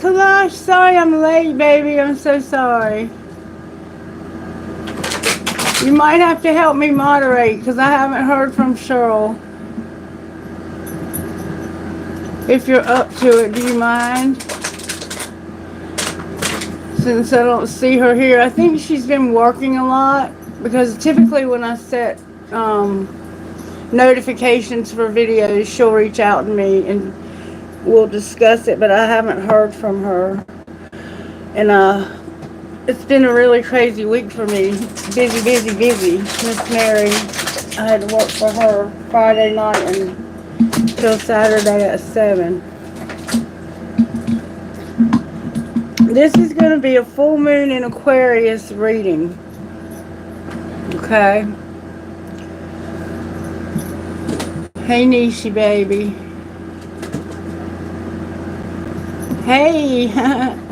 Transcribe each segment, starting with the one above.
Kalash, sorry I'm late, baby. I'm so sorry. You might have to help me moderate because I haven't heard from Cheryl. If you're up to it, do you mind? Since I don't see her here, I think she's been working a lot because typically when I set notifications for videos, she'll reach out to me and we'll discuss it, but I haven't heard from her. And it's been a really crazy week for me. Busy, busy, busy. Miss Mary, I had to work for her Friday night until Saturday at 7. This is going to be a full moon in Aquarius reading. Okay. Hey, Nishi, baby. Hey,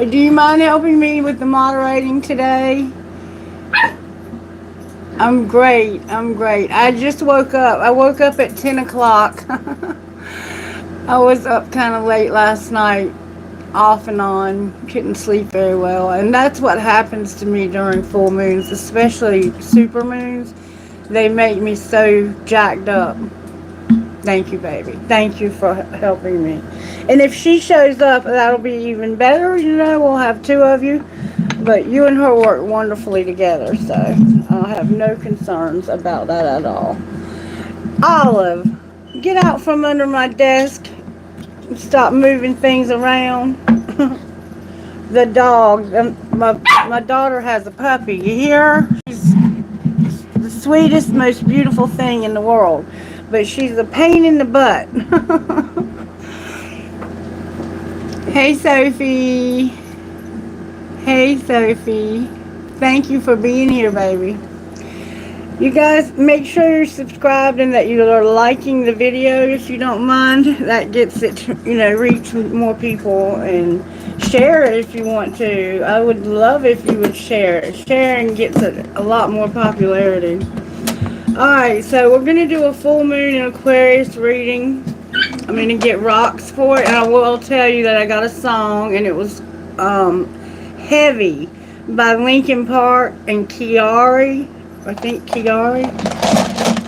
do you mind helping me with the moderating today? I'm great. I'm great. I just woke up. I woke up at 10 o'clock. I was up kind of late last night, off and on. Couldn't sleep very well. And that's what happens to me during full moons, especially super moons. They make me so jacked up. Thank you, baby. Thank you for helping me. And if she shows up, that'll be even better. You know, we'll have two of you. But you and her work wonderfully together, so I have no concerns about that at all. Olive, get out from under my desk and stop moving things around. The dog, my daughter has a puppy. You hear her? She's the sweetest, most beautiful thing in the world. But she's a pain in the butt. Hey, Sophie. Hey, Sophie. Thank you for being here, baby. You guys, make sure you're subscribed and that you are liking the video if you don't mind. That gets it to, reach more people, and share it if you want to. I would love if you would share it. Sharing gets a lot more popularity. Alright, so we're going to do a full moon in Aquarius reading. I'm going to get rocks for it, and I will tell you that I got a song, and it was Heavy by Linkin Park and Kiari. I think Kiari.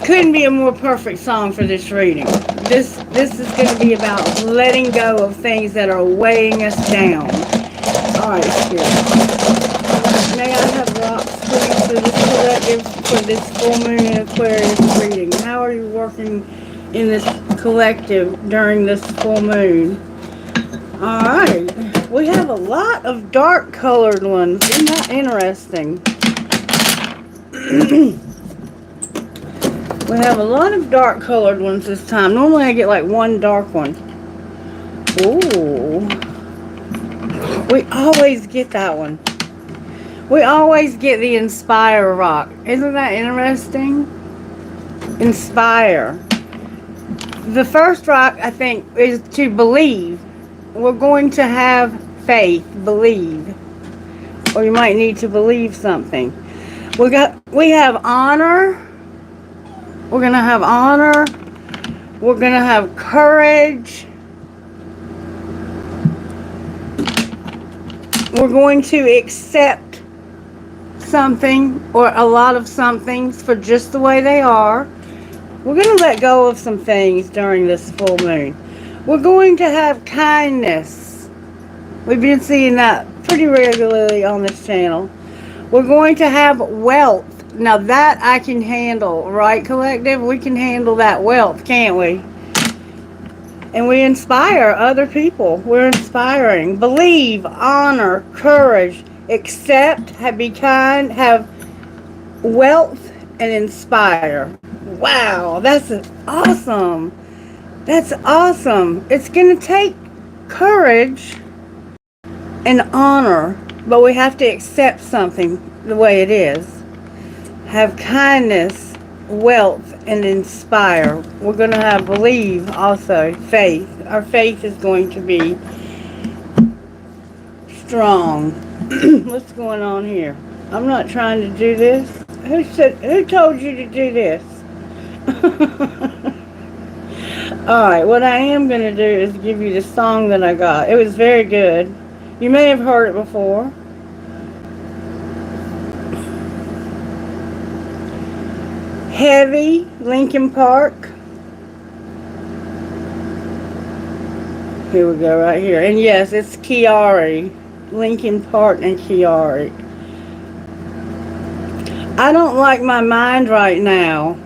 Couldn't be a more perfect song for this reading. This is going to be about letting go of things that are weighing us down. Alright, Spirit. May I have rocks, please, for this collective, for this full moon in Aquarius reading? How are you working in this collective during this full moon? Alright. We have a lot of dark colored ones. Isn't that interesting? We have a lot of dark colored ones this time. Normally I get like one dark one. Ooh. We always get that one. We always get the Inspire rock. Isn't that interesting? Inspire. The first rock, I think, is to believe. We're going to have faith, believe. Or you might need to believe something. We have honor. We're going to have honor. We're going to have courage. We're going to accept something or a lot of somethings for just the way they are. We're going to let go of some things during this full moon. We're going to have kindness. We've been seeing that pretty regularly on this channel. We're going to have wealth. Now that I can handle, right, collective? We can handle that wealth, can't we? And we inspire other people. We're inspiring. Believe, honor, courage, accept, be kind, have wealth, and inspire. Wow, that's awesome. That's awesome. It's going to take courage and honor, but we have to accept something the way it is. Have kindness, wealth, and inspire. We're going to have believe also, faith. Our faith is going to be strong. What's going on here? I'm not trying to do this. Who told you to do this? Alright, what I am going to do is give you the song that I got. It was very good. You may have heard it before. Heavy, Lincoln Park. Here we go, right here. And yes, it's Chiari. Lincoln Park and Chiari. I don't like my mind right now.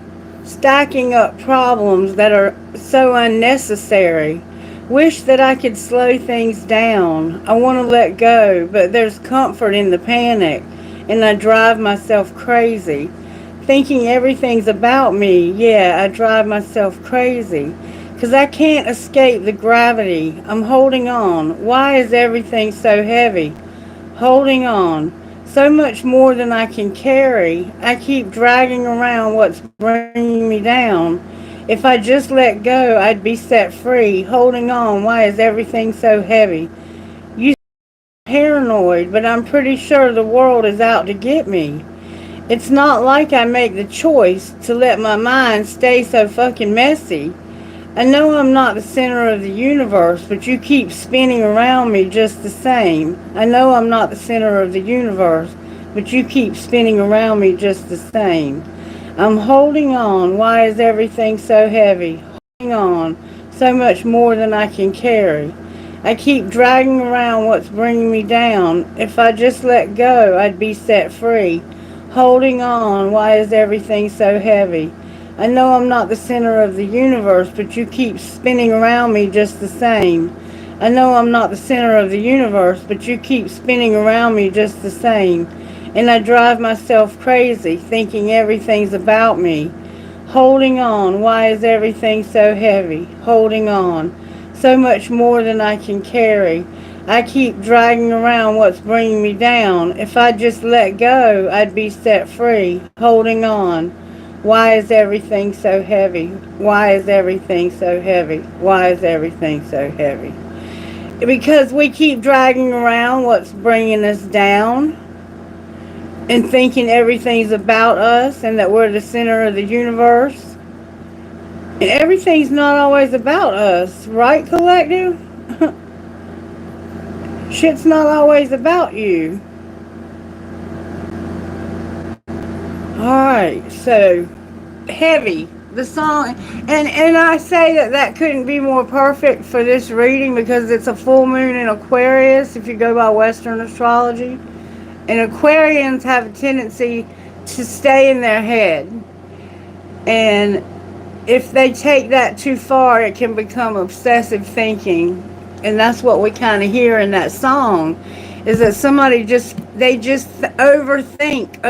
Stacking up problems that are so unnecessary. Wish that I could slow things down. I want to let go, but there's comfort in the panic, and I drive myself crazy. Thinking everything's about me, yeah, I drive myself crazy. 'Cause I can't escape the gravity. I'm holding on. Why is everything so heavy? Holding on. So much more than I can carry. I keep dragging around what's bringing me down. If I just let go, I'd be set free. Holding on. Why is everything so heavy? You paranoid, but I'm pretty sure the world is out to get me. It's not like I make the choice to let my mind stay so fucking messy. I know I'm not the center of the universe, but you keep spinning around me just the same. I know I'm not the center of the universe, but you keep spinning around me just the same. I'm holding on. Why is everything so heavy? Holding on. So much more than I can carry. I keep dragging around what's bringing me down. If I just let go, I'd be set free. Holding on. Why is everything so heavy? I know I'm not the center of the universe, but you keep spinning around me just the same. I know I'm not the center of the universe, but you keep spinning around me just the same. And I drive myself crazy, thinking everything's about me. Holding on. Why is everything so heavy? Holding on. So much more than I can carry. I keep dragging around what's bringing me down. If I just let go, I'd be set free. Holding on. Why is everything so heavy? Why is everything so heavy? Why is everything so heavy? Because we keep dragging around what's bringing us down and thinking everything's about us and that we're the center of the universe. And everything's not always about us, right, collective? Shit's not always about you. Alright, so heavy, the song, and I say that couldn't be more perfect for this reading because it's a full moon in Aquarius if you go by Western astrology. And Aquarians have a tendency to stay in their head, and if they take that too far, it can become obsessive thinking. And that's what we kind of hear in that song, is that somebody they just overthink,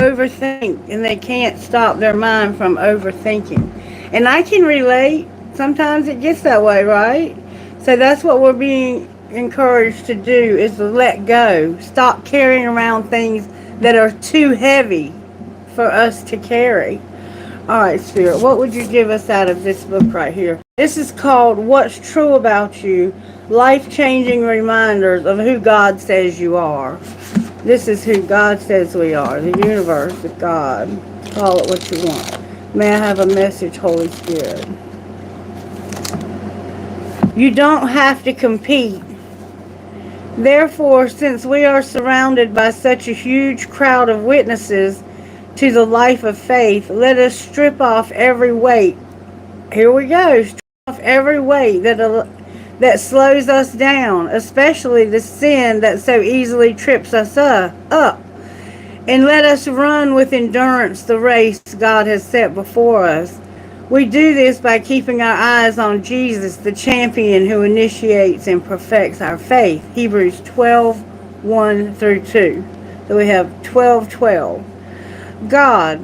and they can't stop their mind from overthinking. And I can relate. Sometimes it gets that way, right? So that's what we're being encouraged to do, is to let go. Stop carrying around things that are too heavy for us to carry. Alright, Spirit, what would you give us out of this book right here? This is called What's True About You, Life-Changing Reminders of Who God Says You Are. This is who God says we are, the universe, the God. Call it what you want. May I have a message, Holy Spirit? You don't have to compete. Therefore, since we are surrounded by such a huge crowd of witnesses to the life of faith, let us strip off every weight. Here we go. Strip off every weight that slows us down, especially the sin that so easily trips us up. And let us run with endurance the race God has set before us. We do this by keeping our eyes on Jesus, the champion who initiates and perfects our faith. Hebrews 12:1 through 2. So we have 12:12. God,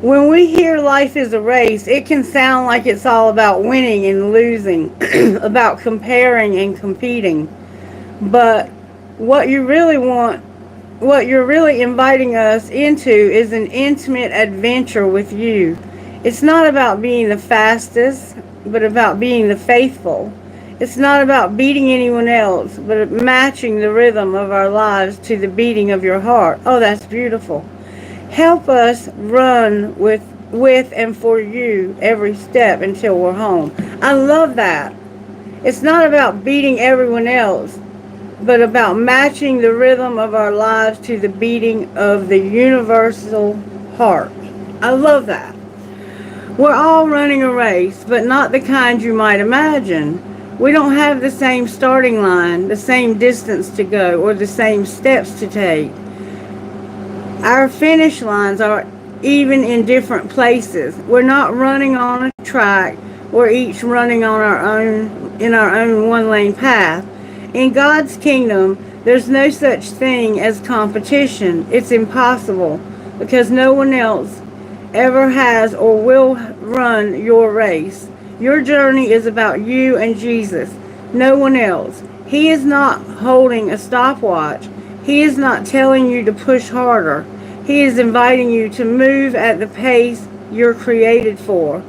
when we hear life is a race, it can sound like it's all about winning and losing, about comparing and competing. But what you're really inviting us into is an intimate adventure with you. It's not about being the fastest, but about being the faithful. It's not about beating anyone else, but matching the rhythm of our lives to the beating of your heart. Oh, that's beautiful. Help us run with and for you every step until we're home. I love that. It's not about beating everyone else, but about matching the rhythm of our lives to the beating of the universal heart. I love that. We're all running a race, but not the kind you might imagine. We don't have the same starting line, the same distance to go, or the same steps to take. Our finish lines are even in different places. We're not running on a track. We're each running on our own in our own one-lane path. In God's kingdom, there's no such thing as competition. It's impossible because no one else ever has or will run your race. Your journey is about you and Jesus, no one else. He is not holding a stopwatch. He is not telling you to push harder. He is inviting you to move at the pace you're created for,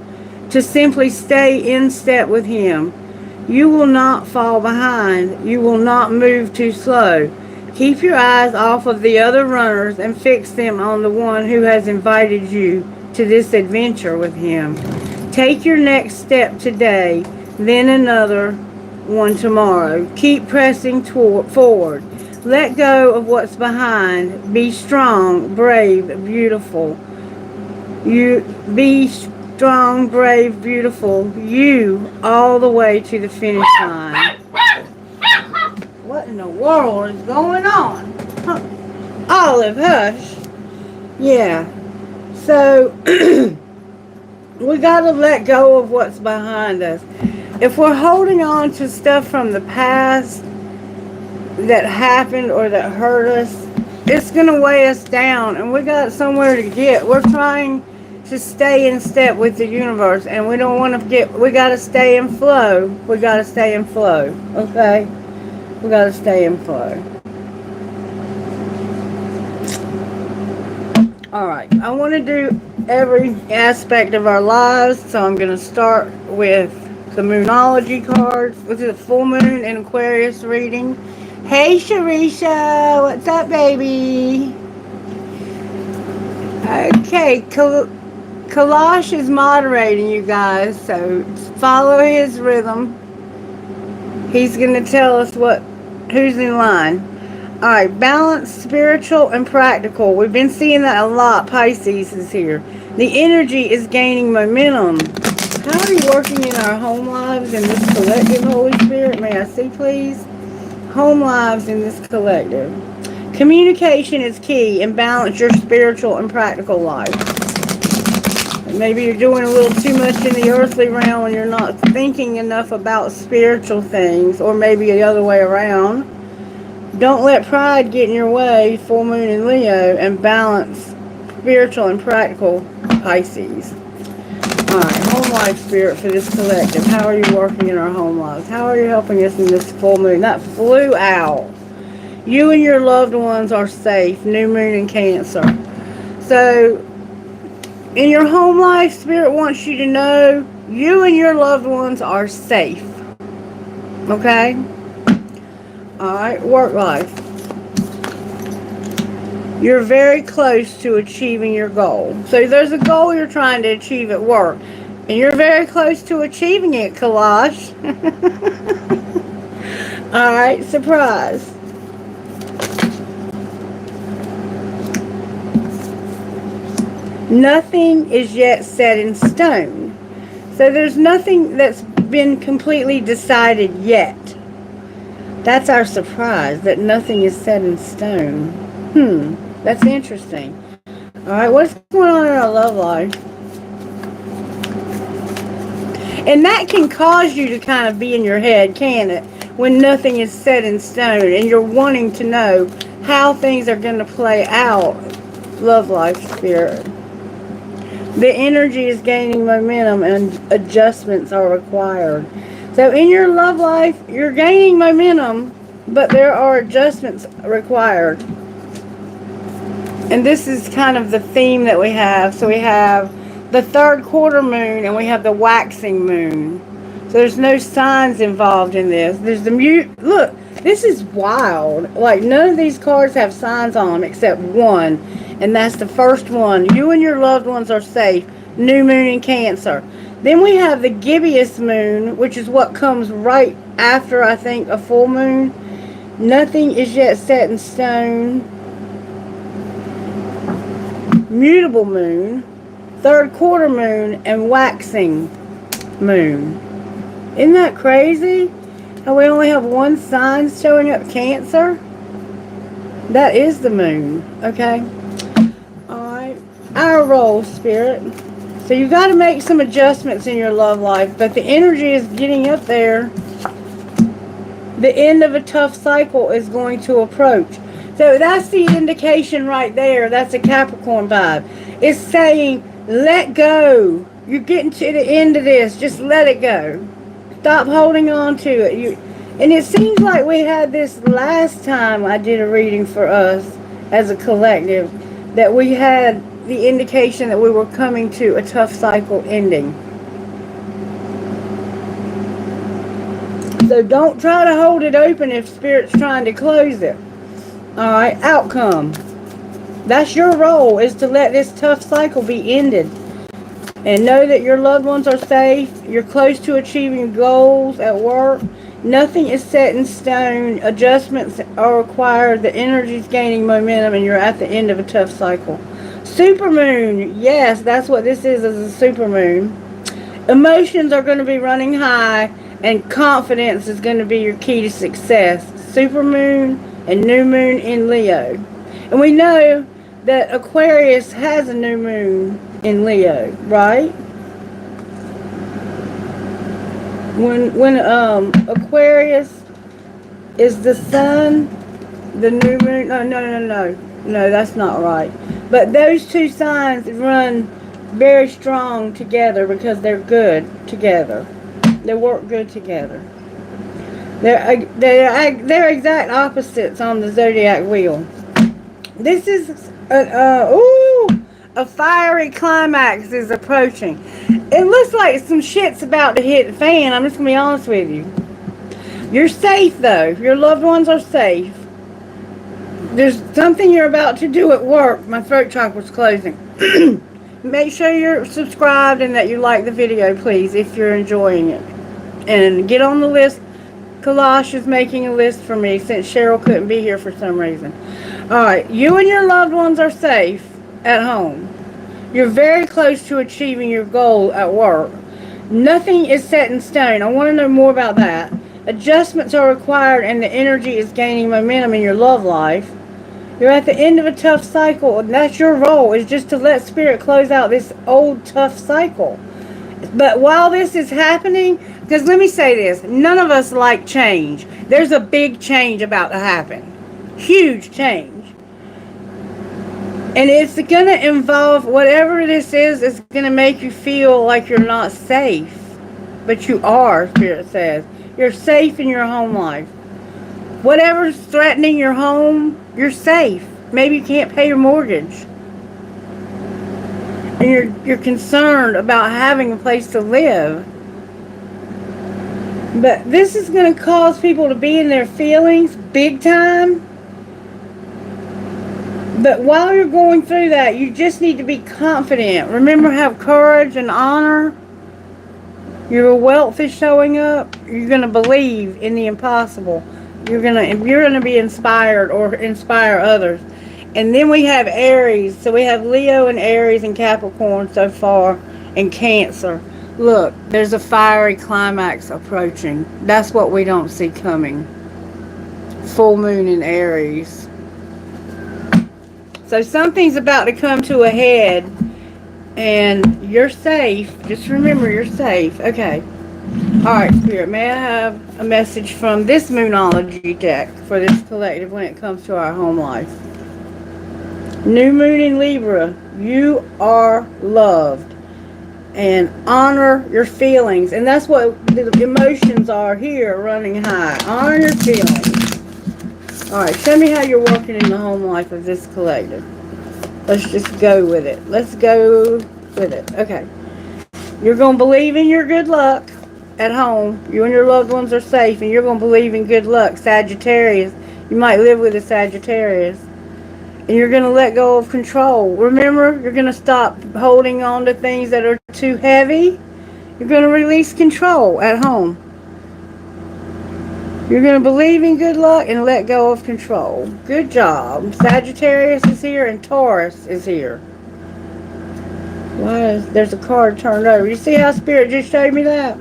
to simply stay in step with Him. You will not fall behind. You will not move too slow. Keep your eyes off of the other runners and fix them on the one who has invited you to this adventure with Him. Take your next step today, then another one tomorrow. Keep pressing forward. Let go of what's behind. Be strong, brave, beautiful. You be strong, brave, beautiful. You all the way to the finish line. What in the world is going on? Olive, hush. Yeah. So we got to let go of what's behind us. If we're holding on to stuff from the past that happened or that hurt us, it's going to weigh us down, and we got somewhere to get. We're trying to stay in step with the universe, and we don't want to we got to stay in flow. We got to stay in flow, okay? We got to stay in flow. Alright, I want to do every aspect of our lives, so I'm going to start with the Moonology cards, which is a full moon and Aquarius reading. Hey Sharisha, what's up, baby? Okay, Kalash is moderating, you guys, so follow his rhythm. He's going to tell us who's in line. Alright, balance, spiritual, and practical. We've been seeing that a lot. Pisces is here. The energy is gaining momentum. How are you working in our home lives in this collective, Holy Spirit? May I see, please? Home lives in this collective. Communication is key, and balance your spiritual and practical life. Maybe you're doing a little too much in the earthly realm and you're not thinking enough about spiritual things, or maybe the other way around. Don't let pride get in your way, full moon in Leo, and balance spiritual and practical, Pisces. Alright, home life spirit for this collective. How are you working in our home lives? How are you helping us in this full moon? That flew out. You and your loved ones are safe. New moon in Cancer. So, in your home life, Spirit wants you to know you and your loved ones are safe. Okay? Alright, work life. You're very close to achieving your goal. So there's a goal you're trying to achieve at work. And you're very close to achieving it, Kalash. Alright, surprise. Nothing is yet set in stone. So there's nothing that's been completely decided yet. That's our surprise, that nothing is set in stone. That's interesting. Alright, what's going on in our love life? And that can cause you to kind of be in your head, can it? When nothing is set in stone and you're wanting to know how things are going to play out. Love life, Spirit. The energy is gaining momentum and adjustments are required. So in your love life, you're gaining momentum, but there are adjustments required. And this is kind of the theme that we have. So we have the third quarter moon and we have the waxing moon. So there's no signs involved in this. There's the look, this is wild. Like, none of these cards have signs on them except one. And that's the first one. You and your loved ones are safe. New moon in Cancer. Then we have the gibbous moon, which is what comes right after, I think, a full moon. Nothing is yet set in stone. Mutable moon, third quarter moon, and waxing moon. Isn't that crazy? How we only have one sign showing up, Cancer? That is the moon. Okay. Alright. Our role, Spirit. So you got to make some adjustments in your love life, but the energy is getting up there. The end of a tough cycle is going to approach. So that's the indication right there. That's a Capricorn vibe. It's saying, let go. You're getting to the end of this. Just let it go. Stop holding on to it. And it seems like we had this last time I did a reading for us as a collective, that we had the indication that we were coming to a tough cycle ending. So don't try to hold it open if Spirit's trying to close it. Alright, outcome. That's your role, is to let this tough cycle be ended. And know that your loved ones are safe. You're close to achieving goals at work. Nothing is set in stone. Adjustments are required. The energy is gaining momentum, and you're at the end of a tough cycle. Supermoon. Yes, that's what this is a supermoon. Emotions are going to be running high, and confidence is going to be your key to success. Supermoon and new moon in Leo. And we know that Aquarius has a new moon in Leo, right? When Aquarius is the sun, the new moon, no, that's not right. But those two signs run very strong together because they're good together. They work good together. They're exact opposites on the zodiac wheel. This is a fiery climax is approaching. It looks like some shit's about to hit the fan. I'm just gonna be honest with you. You're safe though. Your loved ones are safe. There's something you're about to do at work. My throat chakra's closing. Make sure you're subscribed and that you like the video, please, if you're enjoying it. And get on the list. Kalash is making a list for me since Cheryl couldn't be here for some reason. Alright, you and your loved ones are safe at home. You're very close to achieving your goal at work. Nothing is set in stone. I want to know more about that. Adjustments are required and the energy is gaining momentum in your love life. You're at the end of a tough cycle, and that's your role, is just to let Spirit close out this old tough cycle. But while this is happening, because let me say this, none of us like change. There's a big change about to happen. Huge change. And it's going to involve, whatever this is, it's going to make you feel like you're not safe. But you are, Spirit says. You're safe in your home life. Whatever's threatening your home, you're safe. Maybe you can't pay your mortgage. And you're concerned about having a place to live. But this is going to cause people to be in their feelings big time. But while you're going through that, you just need to be confident. Remember, have courage and honor. Your wealth is showing up. You're going to believe in the impossible. You're going to be inspired or inspire others. And then we have Aries. So we have Leo and Aries and Capricorn so far, and Cancer. Look, there's a fiery climax approaching. That's what we don't see coming. Full moon in Aries. So something's about to come to a head, and you're safe. Just remember, you're safe. Okay. Alright, Spirit, may I have a message from this Moonology deck for this collective when it comes to our home life? New moon in Libra. You are loved. And honor your feelings. And that's what the emotions are here, running high. Honor your feelings. Alright, show me how you're working in the home life of this collective. Let's just go with it. Let's go with it. Okay. You're going to believe in your good luck at home. You and your loved ones are safe, and you're going to believe in good luck. Sagittarius. You might live with a Sagittarius. And you're going to let go of control. Remember, you're going to stop holding on to things that are too heavy. You're going to release control at home. You're going to believe in good luck and let go of control. Good job. Sagittarius is here and Taurus is here. Why is there's a card turned over? You see how Spirit just showed me that?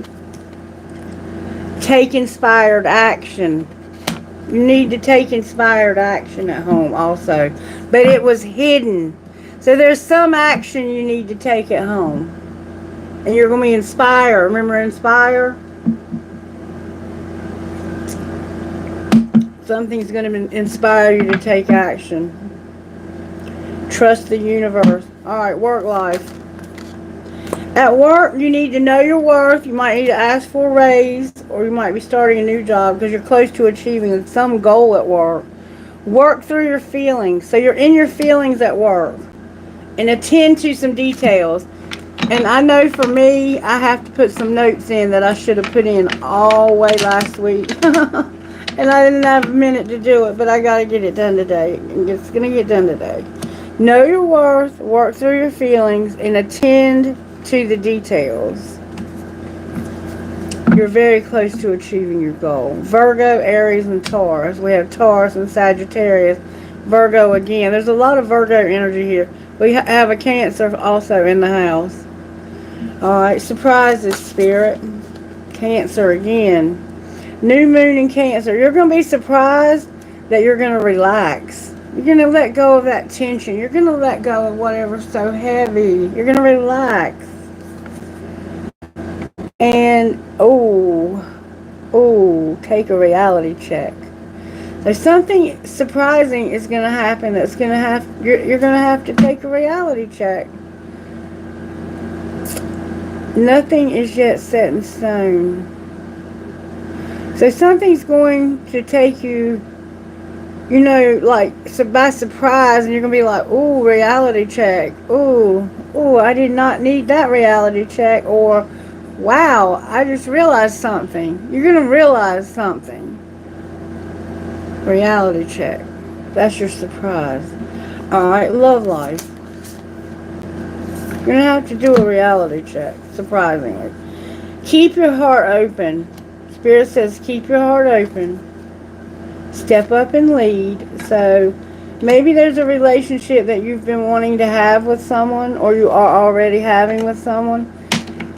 Take inspired action. You need to take inspired action at home also. But it was hidden. So there's some action you need to take at home. And you're going to be inspired. Remember inspire? Something's going to inspire you to take action. Trust the universe. Alright, work life. At work, you need to know your worth. You might need to ask for a raise, or you might be starting a new job because you're close to achieving some goal at work. Work through your feelings. So you're in your feelings at work. And attend to some details. And I know for me, I have to put some notes in that I should have put in all way last week. And I didn't have a minute to do it, but I got to get it done today. And it's going to get done today. Know your worth, work through your feelings, and attend to the details. You're very close to achieving your goal. Virgo, Aries, and Taurus. We have Taurus and Sagittarius. Virgo again. There's a lot of Virgo energy here. We have a Cancer also in the house. Alright, surprises, Spirit. Cancer again. New moon in Cancer. You're going to be surprised that you're going to relax. You're going to let go of that tension. You're going to let go of whatever's so heavy. You're going to relax. And, take a reality check. So something surprising is going to happen that's going to have, you're going to have to take a reality check. Nothing is yet set in stone. So something's going to take you, like by surprise, and you're going to be like, ooh, reality check. Ooh, I did not need that reality check. Or, wow, I just realized something. You're going to realize something. Reality check. That's your surprise. Alright, love life. You're going to have to do a reality check, surprisingly. Keep your heart open. Spirit says keep your heart open. Step up and lead. So maybe there's a relationship that you've been wanting to have with someone, or you are already having with someone,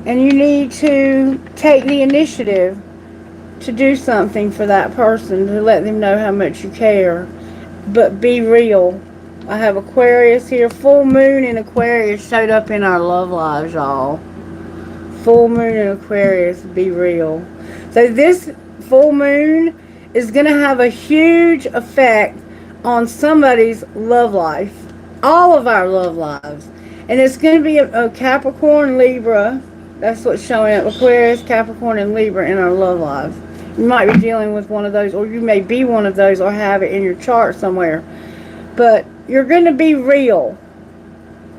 and you need to take the initiative to do something for that person, to let them know how much you care. But be real. I have Aquarius here. Full moon in Aquarius showed up in our love lives, y'all. Full moon in Aquarius. Be real. So this full moon is going to have a huge effect on somebody's love life. All of our love lives. And it's going to be a Capricorn, Libra. That's what's showing up. Aquarius, Capricorn, and Libra in our love lives. You might be dealing with one of those, or you may be one of those, or have it in your chart somewhere. But you're going to be real.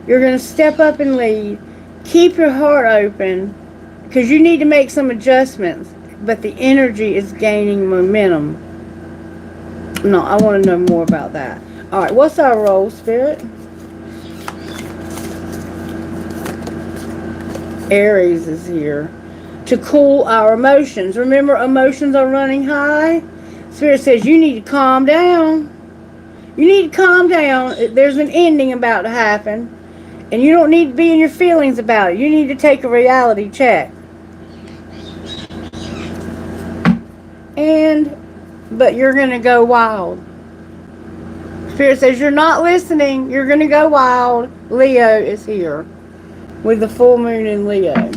You're going to step up and lead. Keep your heart open, because you need to make some adjustments. But the energy is gaining momentum. No, I want to know more about that. Alright, what's our role, Spirit? Aries is here. To cool our emotions. Remember, emotions are running high. Spirit says you need to calm down. You need to calm down. There's an ending about to happen. And you don't need to be in your feelings about it. You need to take a reality check. But you're going to go wild. Spirit says you're not listening. You're going to go wild. Leo is here with the full moon in Leo.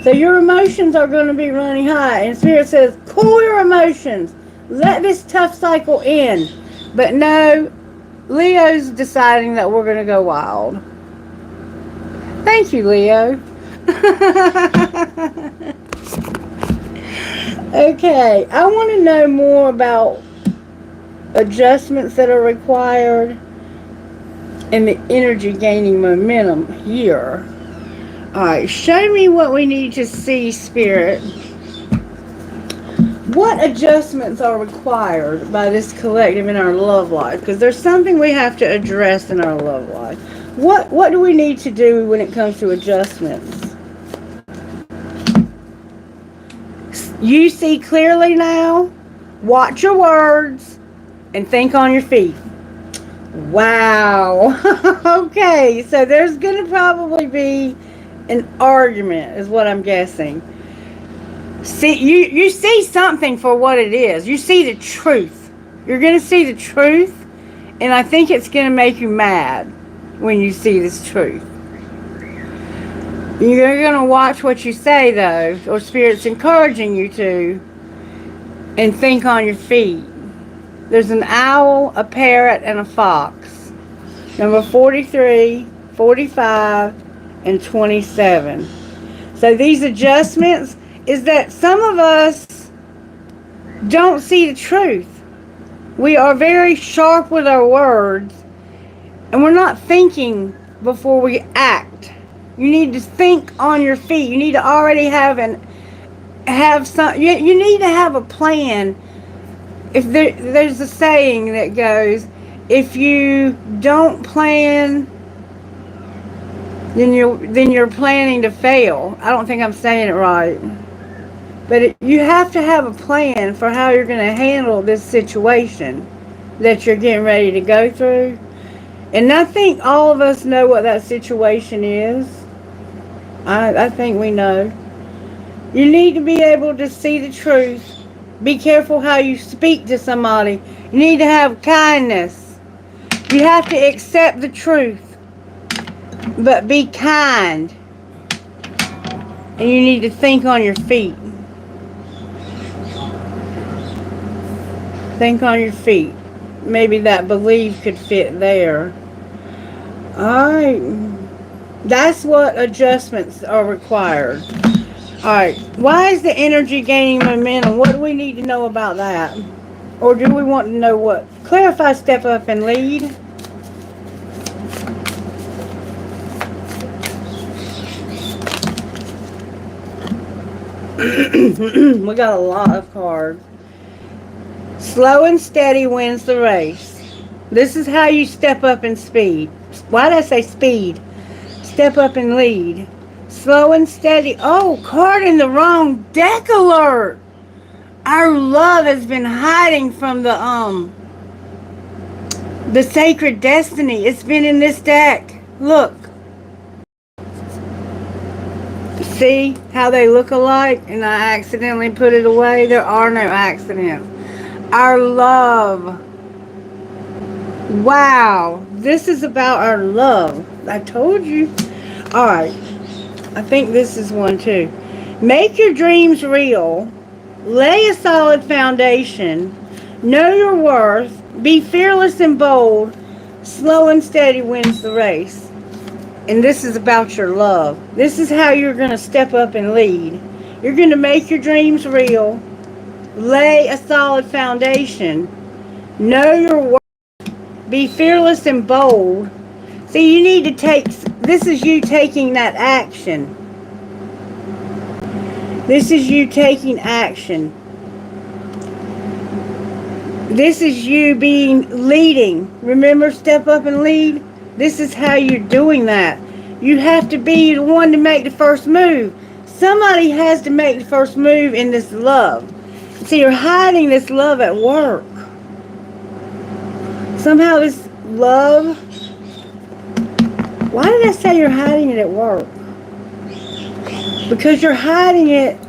So your emotions are going to be running high. And Spirit says, cool your emotions. Let this tough cycle end. But no, Leo's deciding that we're going to go wild. Thank you, Leo. Okay, I want to know more about adjustments that are required and the energy gaining momentum here. Alright, show me what we need to see, Spirit. What adjustments are required by this collective in our love life? Because there's something we have to address in our love life. What do we need to do when it comes to adjustments? You see clearly now? Watch your words and think on your feet. Wow. Okay, so there's going to probably be an argument, is what I'm guessing. See, you see something for what it is. You see the truth. You're going to see the truth, and I think it's going to make you mad when you see this truth. You're going to watch what you say, though, or Spirit's encouraging you to, and think on your feet. There's an owl, a parrot, and a fox. Number 43, 45, and 27. So these adjustments is that some of us don't see the truth. We are very sharp with our words, and we're not thinking before we act. You need to think on your feet. You need to already have some. You need to have a plan. If there's a saying that goes, if you don't plan, then you're planning to fail. I don't think I'm saying it right. But you have to have a plan for how you're going to handle this situation that you're getting ready to go through. And I think all of us know what that situation is. I think we know. You need to be able to see the truth. Be careful how you speak to somebody. You need to have kindness. You have to accept the truth. But be kind. And you need to think on your feet. Think on your feet. Maybe that believe could fit there. Alright. That's what adjustments are required. Alright. Why is the energy gaining momentum? What do we need to know about that? Or do we want to know what? Clarify, step up, and lead. We got a lot of cards. Slow and steady wins the race. This is how you step up in speed. Why did I say speed? Step up and lead. Slow and steady. Oh, card in the wrong deck alert. Our love has been hiding from the sacred destiny. It's been in this deck. Look. See how they look alike and I accidentally put it away? There are no accidents. Our love. Wow. This is about our love. I told you. Alright. I think this is one too. Make your dreams real. Lay a solid foundation. Know your worth. Be fearless and bold. Slow and steady wins the race. And this is about your love. This is how you're going to step up and lead. You're going to make your dreams real. Lay a solid foundation. Know your worth. Be fearless and bold. See, you need to take... This is you taking that action. This is you taking action. This is you leading. Remember, step up and lead? This is how you're doing that. You have to be the one to make the first move. Somebody has to make the first move in this love. See, you're hiding this love at work. Somehow this love... Why did I say you're hiding it at work? Because you're hiding it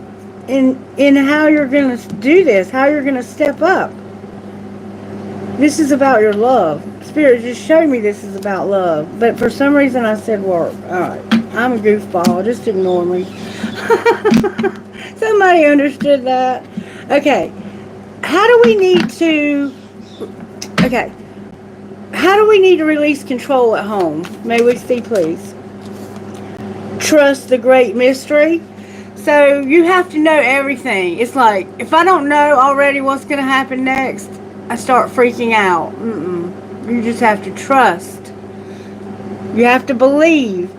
in how you're going to do this, how you're going to step up. This is about your love. Spirit just showed me this is about love. But for some reason I said work. Alright. I'm a goofball. Just ignore me. Somebody understood that. Okay. How do we need to... Okay. How do we need to release control at home? May we see, please? Trust the great mystery. So you have to know everything. It's like, if I don't know already what's going to happen next, I start freaking out. You just have to trust. You have to believe.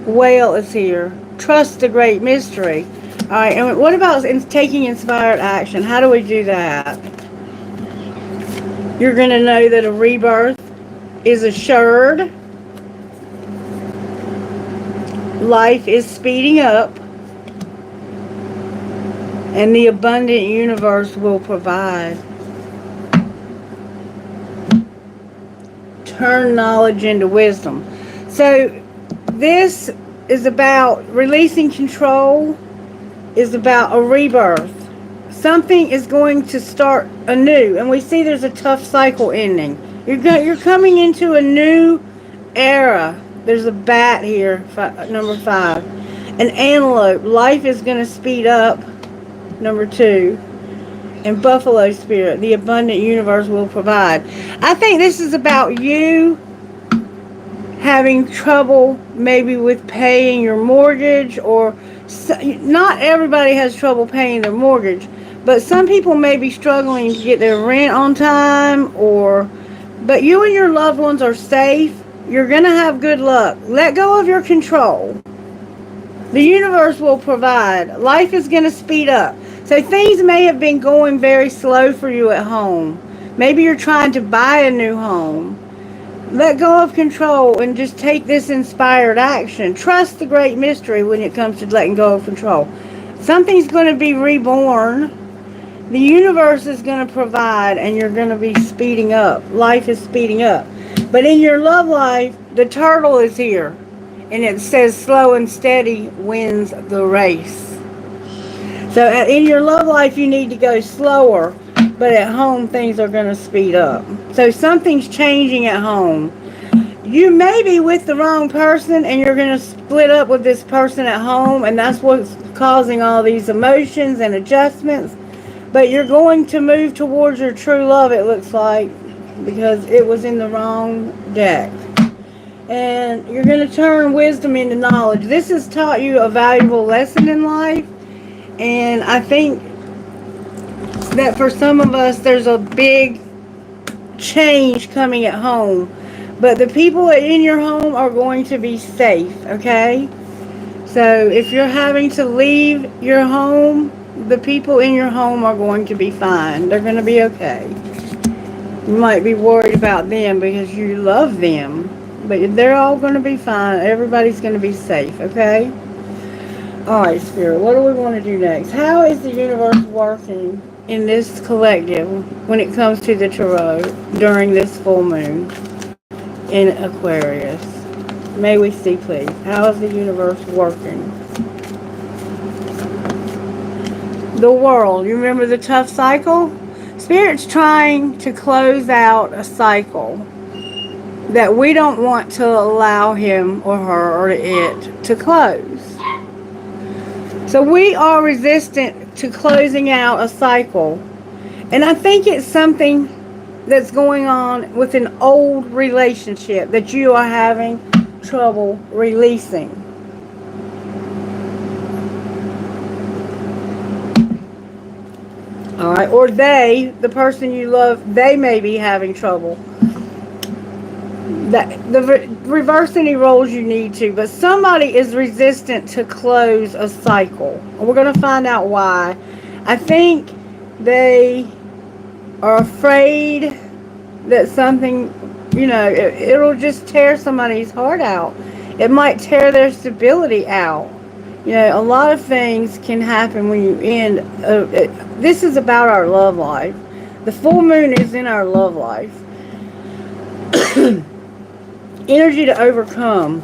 Whale is here. Trust the great mystery. Alright, and what about taking inspired action? How do we do that? You're going to know that a rebirth is assured. Life is speeding up. And the abundant universe will provide. Turn knowledge into wisdom. So this is about releasing control, is about a rebirth. Something is going to start anew, and we see there's a tough cycle ending. You're coming into a new era. There's a bat here, number 5. An antelope. Life is going to speed up, number 2. And buffalo spirit. The abundant universe will provide. I think this is about you having trouble maybe with paying your mortgage, or not everybody has trouble paying their mortgage, but some people may be struggling to get their rent on time, but you and your loved ones are safe. You're going to have good luck. Let go of your control. The universe will provide. Life is going to speed up. So things may have been going very slow for you at home. Maybe you're trying to buy a new home. Let go of control and just take this inspired action. Trust the great mystery when it comes to letting go of control. Something's going to be reborn. The universe is going to provide, and you're going to be speeding up. Life is speeding up. But in your love life, the turtle is here. And it says slow and steady wins the race. So in your love life, you need to go slower. But at home, things are going to speed up. So something's changing at home. You may be with the wrong person, and you're going to split up with this person at home. And that's what's causing all these emotions and adjustments. But you're going to move towards your true love, it looks like. Because it was in the wrong deck. And you're going to turn wisdom into knowledge. This has taught you a valuable lesson in life. And I think that for some of us, there's a big change coming at home. But the people in your home are going to be safe, okay? So if you're having to leave your home, the people in your home are going to be fine. They're going to be okay. You might be worried about them because you love them. But they're all going to be fine. Everybody's going to be safe, okay? Alright, Spirit, what do we want to do next? How is the universe working in this collective when it comes to the tarot during this full moon in Aquarius? May we see, please. How is the universe working? The world. You remember the tough cycle? Spirit's trying to close out a cycle that we don't want to allow him or her or it to close. So we are resistant to closing out a cycle. And I think it's something that's going on with an old relationship that you are having trouble releasing. Alright, or the person you love, they may be having trouble. Reverse any roles you need to, but somebody is resistant to close a cycle. And we're going to find out why. I think they are afraid that something, it'll just tear somebody's heart out. It might tear their stability out. A lot of things can happen when you end. This is about our love life. The full moon is in our love life. Energy to overcome.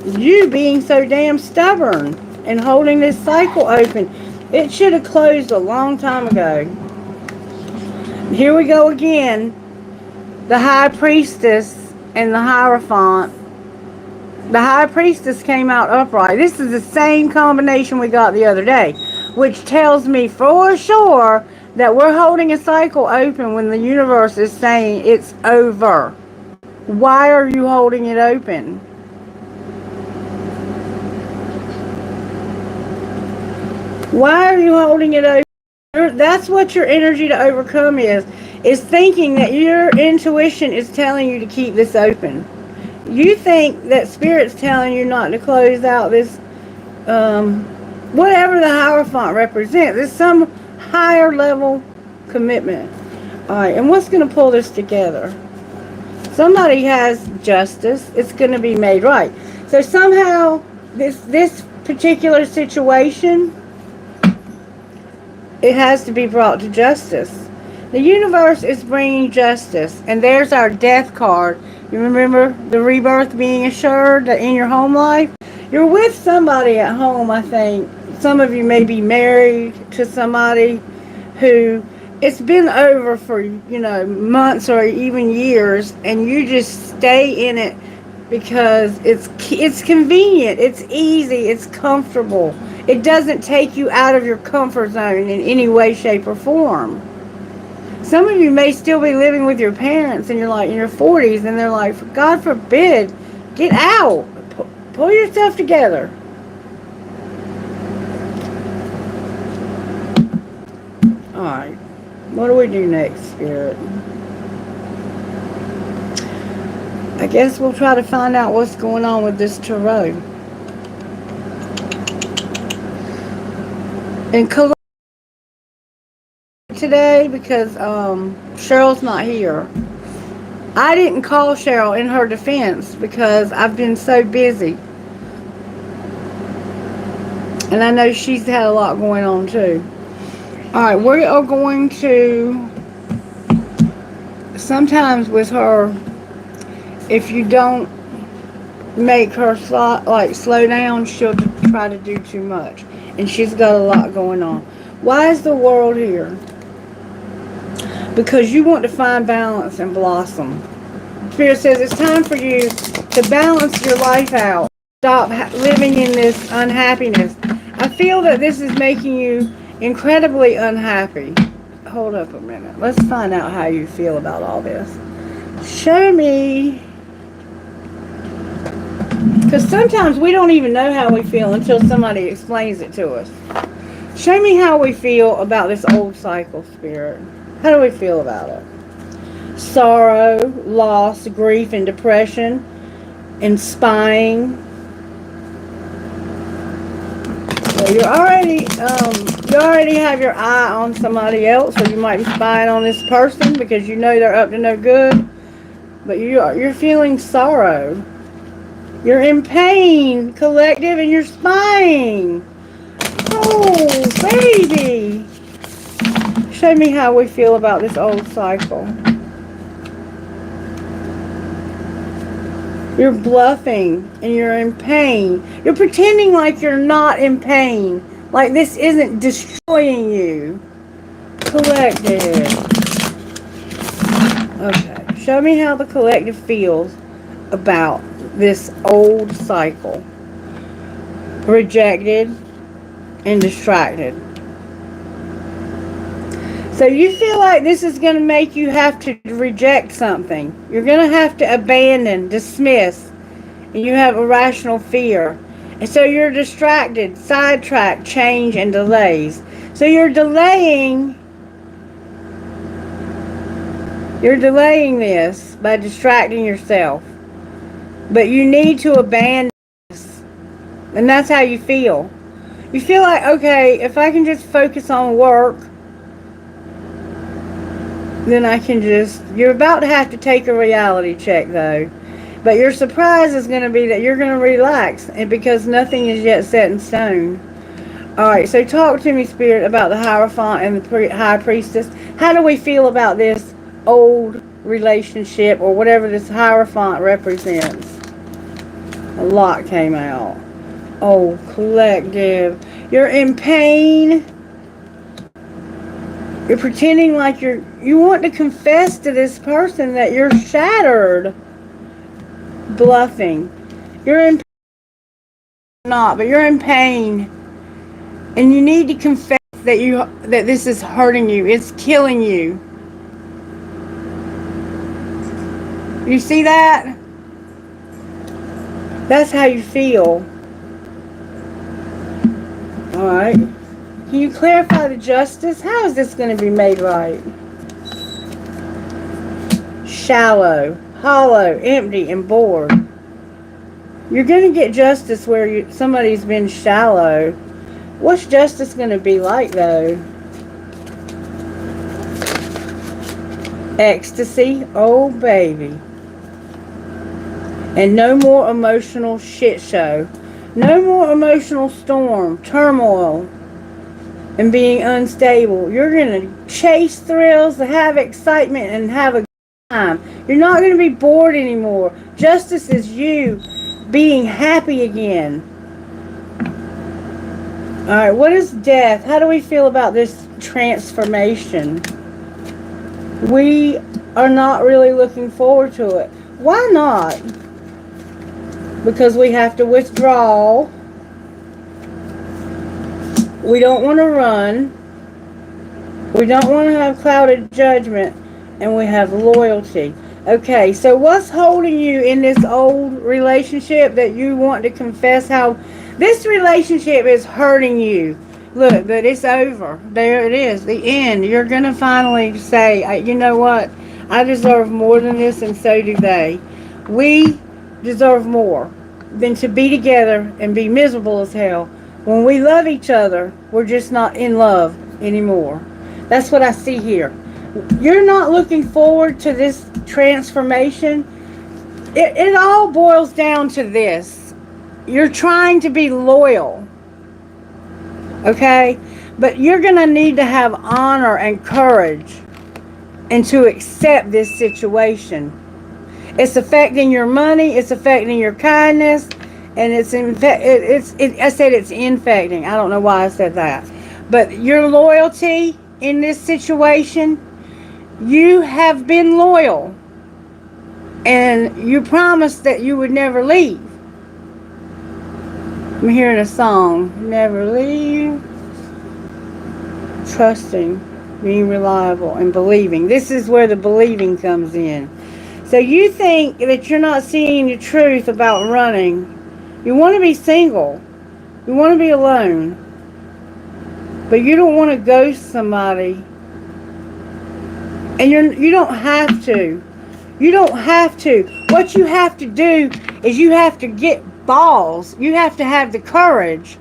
You being so damn stubborn and holding this cycle open. It should have closed a long time ago. Here we go again. The High Priestess and the Hierophant. The High Priestess came out upright. This is the same combination we got the other day, which tells me for sure that we're holding a cycle open when the universe is saying it's over. Why are you holding it open? Why are you holding it open? That's what your energy to overcome is thinking that your intuition is telling you to keep this open. You think that Spirit's telling you not to close out this, whatever the Hierophant represents. It's some higher level commitment. Alright, and what's going to pull this together? Somebody has justice. It's going to be made right. So somehow this particular situation It has to be brought to justice. The universe is bringing justice. And there's our death card. You remember the rebirth being assured that in your home life? You're with somebody at home, I think. Some of you may be married to somebody who it's been over for, months or even years, and you just stay in it because it's convenient, it's easy, it's comfortable. It doesn't take you out of your comfort zone in any way, shape, or form. Some of you may still be living with your parents and you're like in your 40s and they're like, God forbid, get out. Pull yourself together. Alright. What do we do next, Spirit? I guess we'll try to find out what's going on with this tarot. And today because Cheryl's not here. I didn't call Cheryl in her defense because I've been so busy. And I know she's had a lot going on too. Alright, we are going to, sometimes with her, if you don't make her slow down, she'll try to do too much. And she's got a lot going on. Why is the world here? Because you want to find balance and blossom. Spirit says it's time for you to balance your life out. Stop living in this unhappiness. I feel that this is making you incredibly unhappy. Hold up a minute. Let's find out how you feel about all this. Show me. Because sometimes we don't even know how we feel until somebody explains it to us. Show me how we feel about this old cycle, Spirit. How do we feel about it? Sorrow, loss, grief, and depression, and spying. So you already have your eye on somebody else, or you might be spying on this person because you know they're up to no good. But you're feeling sorrow. You're in pain, collective, and you're spying. Oh, baby. Show me how we feel about this old cycle. You're bluffing and you're in pain. You're pretending like you're not in pain. Like this isn't destroying you. Collective. Okay. Show me how the collective feels about this old cycle. Rejected and distracted. So you feel like this is going to make you have to reject something. You're going to have to abandon, dismiss, and you have irrational fear. And so you're distracted, sidetracked, change, and delays. So you're delaying this by distracting yourself. But you need to abandon this. And that's how you feel. You feel like, okay, if I can just focus on work, then I can you're about to have to take a reality check though. But your surprise is going to be that you're going to relax, and because nothing is yet set in stone. Alright, so talk to me, Spirit, about the Hierophant and the High Priestess. How do we feel about this old relationship, or whatever this Hierophant represents? A lot came out. Oh, collective. You're in pain. You're pretending like you want to confess to this person that you're shattered. Bluffing. You're in pain. Not, but you're in pain. And you need to confess that this is hurting you. It's killing you. You see that? That's how you feel. Alright. Can you clarify the justice? How is this going to be made right? Shallow, hollow, empty, and bored. You're going to get justice where somebody's been shallow. What's justice going to be like, though? Ecstasy? Oh, baby. And no more emotional shit show. No more emotional storm, turmoil. and being unstable. You're going to chase thrills, have excitement, and have a good time. You're not going to be bored anymore. Justice is you being happy again. Alright, what is death? How do we feel about this transformation? We are not really looking forward to it. Why not? Because we have to withdraw. We don't want to run. We don't want to have clouded judgment. And we have loyalty. Okay, so what's holding you in this old relationship that you want to confess how this relationship is hurting you? Look, but it's over. There it is, the end. You're going to finally say, you know what? I deserve more than this, and so do they. We deserve more than to be together and be miserable as hell. When we love each other, we're just not in love anymore. That's what I see here. You're not looking forward to this transformation. It all boils down to this. You're trying to be loyal. Okay? But you're going to need to have honor and courage and to accept this situation. It's affecting your money. It's affecting your kindness. And I said it's infecting. I don't know why I said that. But your loyalty in this situation, you have been loyal. And you promised that you would never leave. I'm hearing a song. Never leave. Trusting, being reliable, and believing. This is where the believing comes in. So you think that you're not seeing the truth about running. You want to be single. You want to be alone. But you don't want to ghost somebody. And you don't have to. You don't have to. What you have to do is you have to get balls. You have to have the courage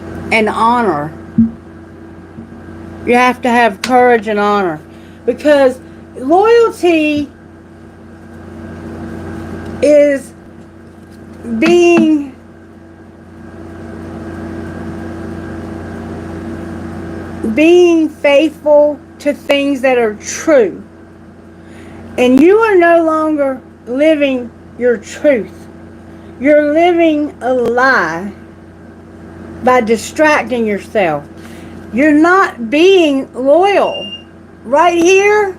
and honor. You have to have courage and honor. Because loyalty is being faithful to things that are true. And you are no longer living your truth. You're living a lie by distracting yourself. You're not being loyal. Right here,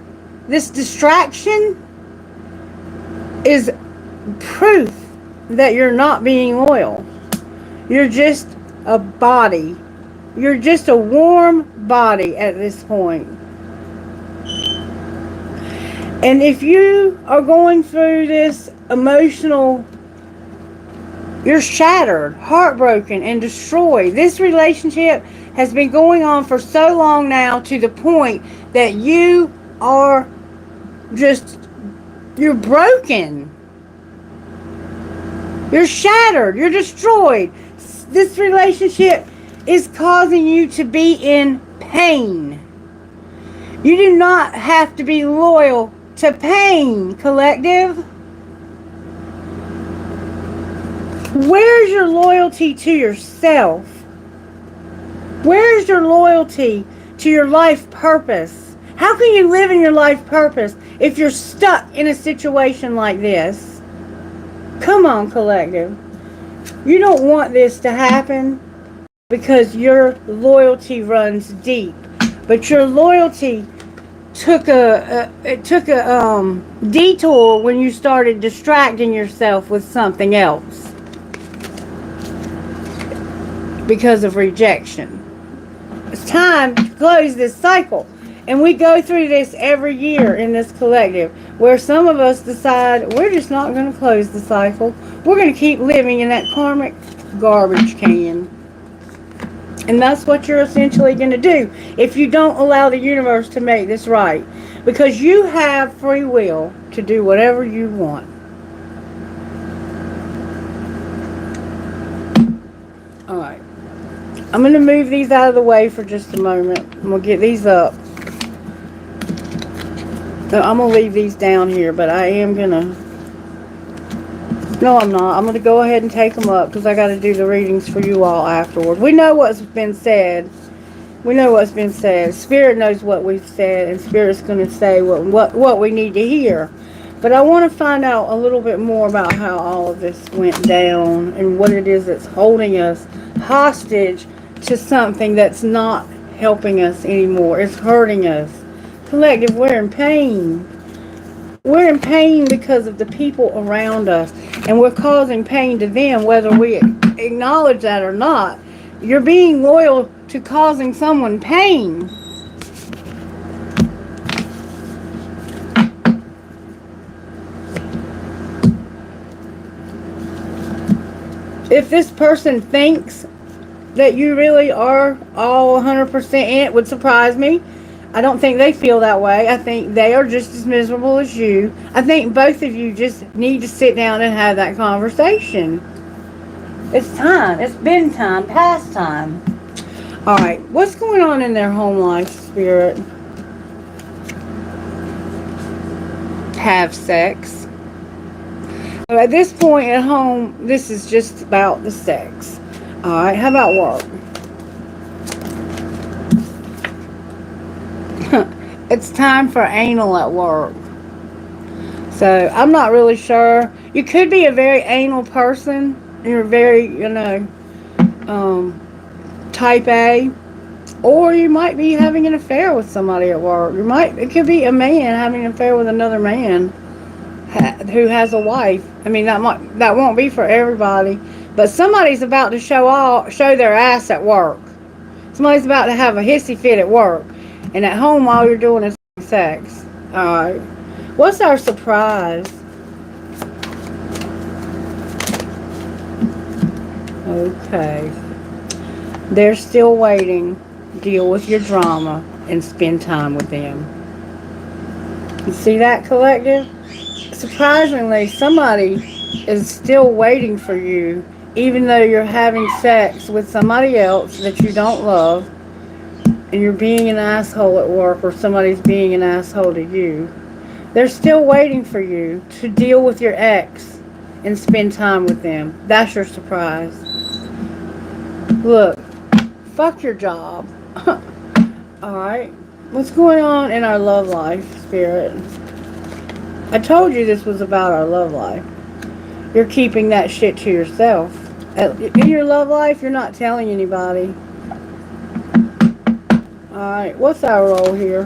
this distraction is proof that you're not being loyal. You're just a body. You're just a warm body at this point. And if you are going through this emotional, you're shattered, heartbroken, and destroyed. This relationship has been going on for so long now, to the point that you are just, you're broken. You're shattered. You're destroyed. This relationship is causing you to be in pain. You do not have to be loyal to pain, collective. Where's your loyalty to yourself? Where's your loyalty to your life purpose? How can you live in your life purpose if you're stuck in a situation like this? Come on, collective. You don't want this to happen because your loyalty runs deep. But your loyalty took a detour when you started distracting yourself with something else because of rejection. It's time to close this cycle. And we go through this every year in this collective, where some of us decide we're just not going to close the cycle. We're going to keep living in that karmic garbage can. And that's what you're essentially going to do if you don't allow the universe to make this right. Because you have free will to do whatever you want. Alright. I'm going to move these out of the way for just a moment. I'm going to get these up. I'm going to leave these down here, but I am going to No, I'm not. I'm going to go ahead and take them up because I got to do the readings for you all afterwards. We know what's been said. We know what's been said. Spirit knows what we've said, and Spirit's going to say what we need to hear. But I want to find out a little bit more about how all of this went down and what it is that's holding us hostage to something that's not helping us anymore. It's hurting us. Collective, we're in pain. We're in pain because of the people around us, and we're causing pain to them whether we acknowledge that or not. You're being loyal to causing someone pain. If this person thinks that you really are all 100% in it, would surprise me. I don't think they feel that way. I think they are just as miserable as you. I think both of you just need to sit down and have that conversation. It's time. It's been time. Past time. Alright. What's going on in their home life, Spirit? Have sex. At this point at home, this is just about the sex. Alright. How about work? It's time for anal at work. So, I'm not really sure. You could be a very anal person. You're very, type A. Or you might be having an affair with somebody at work. It could be a man having an affair with another man who has a wife. I mean, that won't be for everybody. But somebody's about to show their ass at work. Somebody's about to have a hissy fit at work. And at home, all you're doing is sex. Alright. What's our surprise? Okay. They're still waiting. Deal with your drama and spend time with them. You see that, collective? Surprisingly, somebody is still waiting for you, even though you're having sex with somebody else that you don't love. And you're being an asshole at work, or somebody's being an asshole to you. They're still waiting for you to deal with your ex and spend time with them. That's your surprise. Look, fuck your job. Alright? What's going on in our love life, Spirit? I told you this was about our love life. You're keeping that shit to yourself. In your love life, you're not telling anybody. Alright, what's our role here?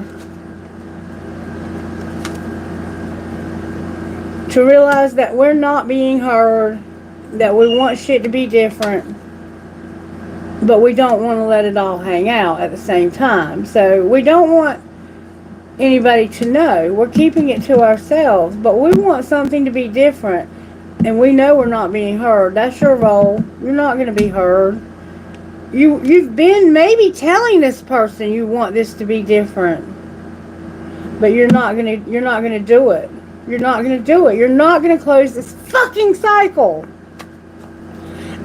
To realize that we're not being heard, that we want shit to be different, but we don't want to let it all hang out at the same time. So we don't want anybody to know. We're keeping it to ourselves, but we want something to be different, and we know we're not being heard. That's your role. You're not going to be heard. You've been maybe telling this person you want this to be different, but you're not gonna do it. You're not gonna do it. You're not gonna close this fucking cycle.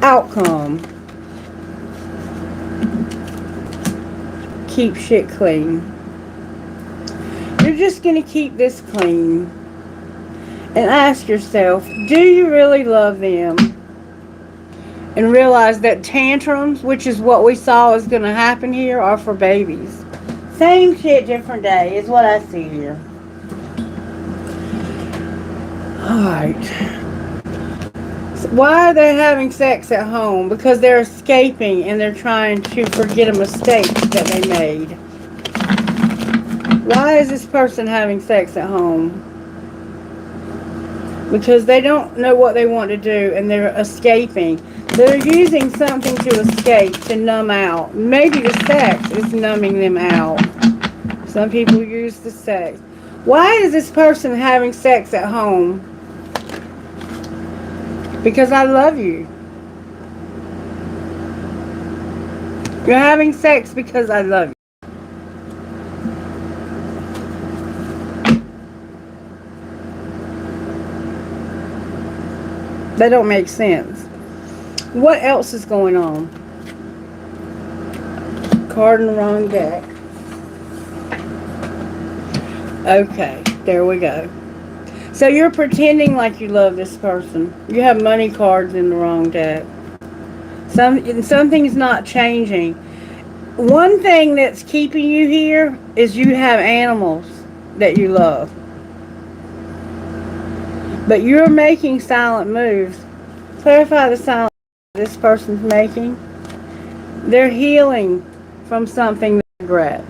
Outcome. Keep shit clean. You're just gonna keep this clean and ask yourself, do you really love them? And realize that tantrums, which is what we saw is going to happen here, are for babies. Same shit, different day is what I see here. Alright. So why are they having sex at home? Because they're escaping and they're trying to forget a mistake that they made. Why is this person having sex at home? Because they don't know what they want to do and they're escaping. They're using something to escape, to numb out. Maybe the sex is numbing them out. Some people use the sex. Why is this person having sex at home? Because I love you. You're having sex because I love you. That don't make sense. What else is going on? Card in the wrong deck. Okay, there we go. So you're pretending like you love this person. You have money cards in the wrong deck. Something's not changing. One thing that's keeping you here is you have animals that you love. But you're making silent moves. Clarify the silent moves this person's making. They're healing from something they regret.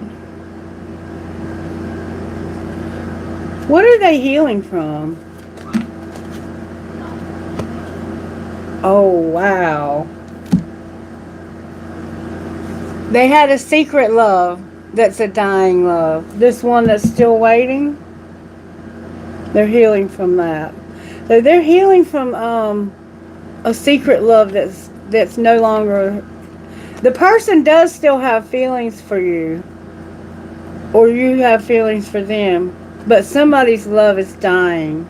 What are they healing from? Oh, wow. They had a secret love that's a dying love. This one that's still waiting, they're healing from that. So they're healing from a secret love that's no longer... The person does still have feelings for you, or you have feelings for them, but somebody's love is dying.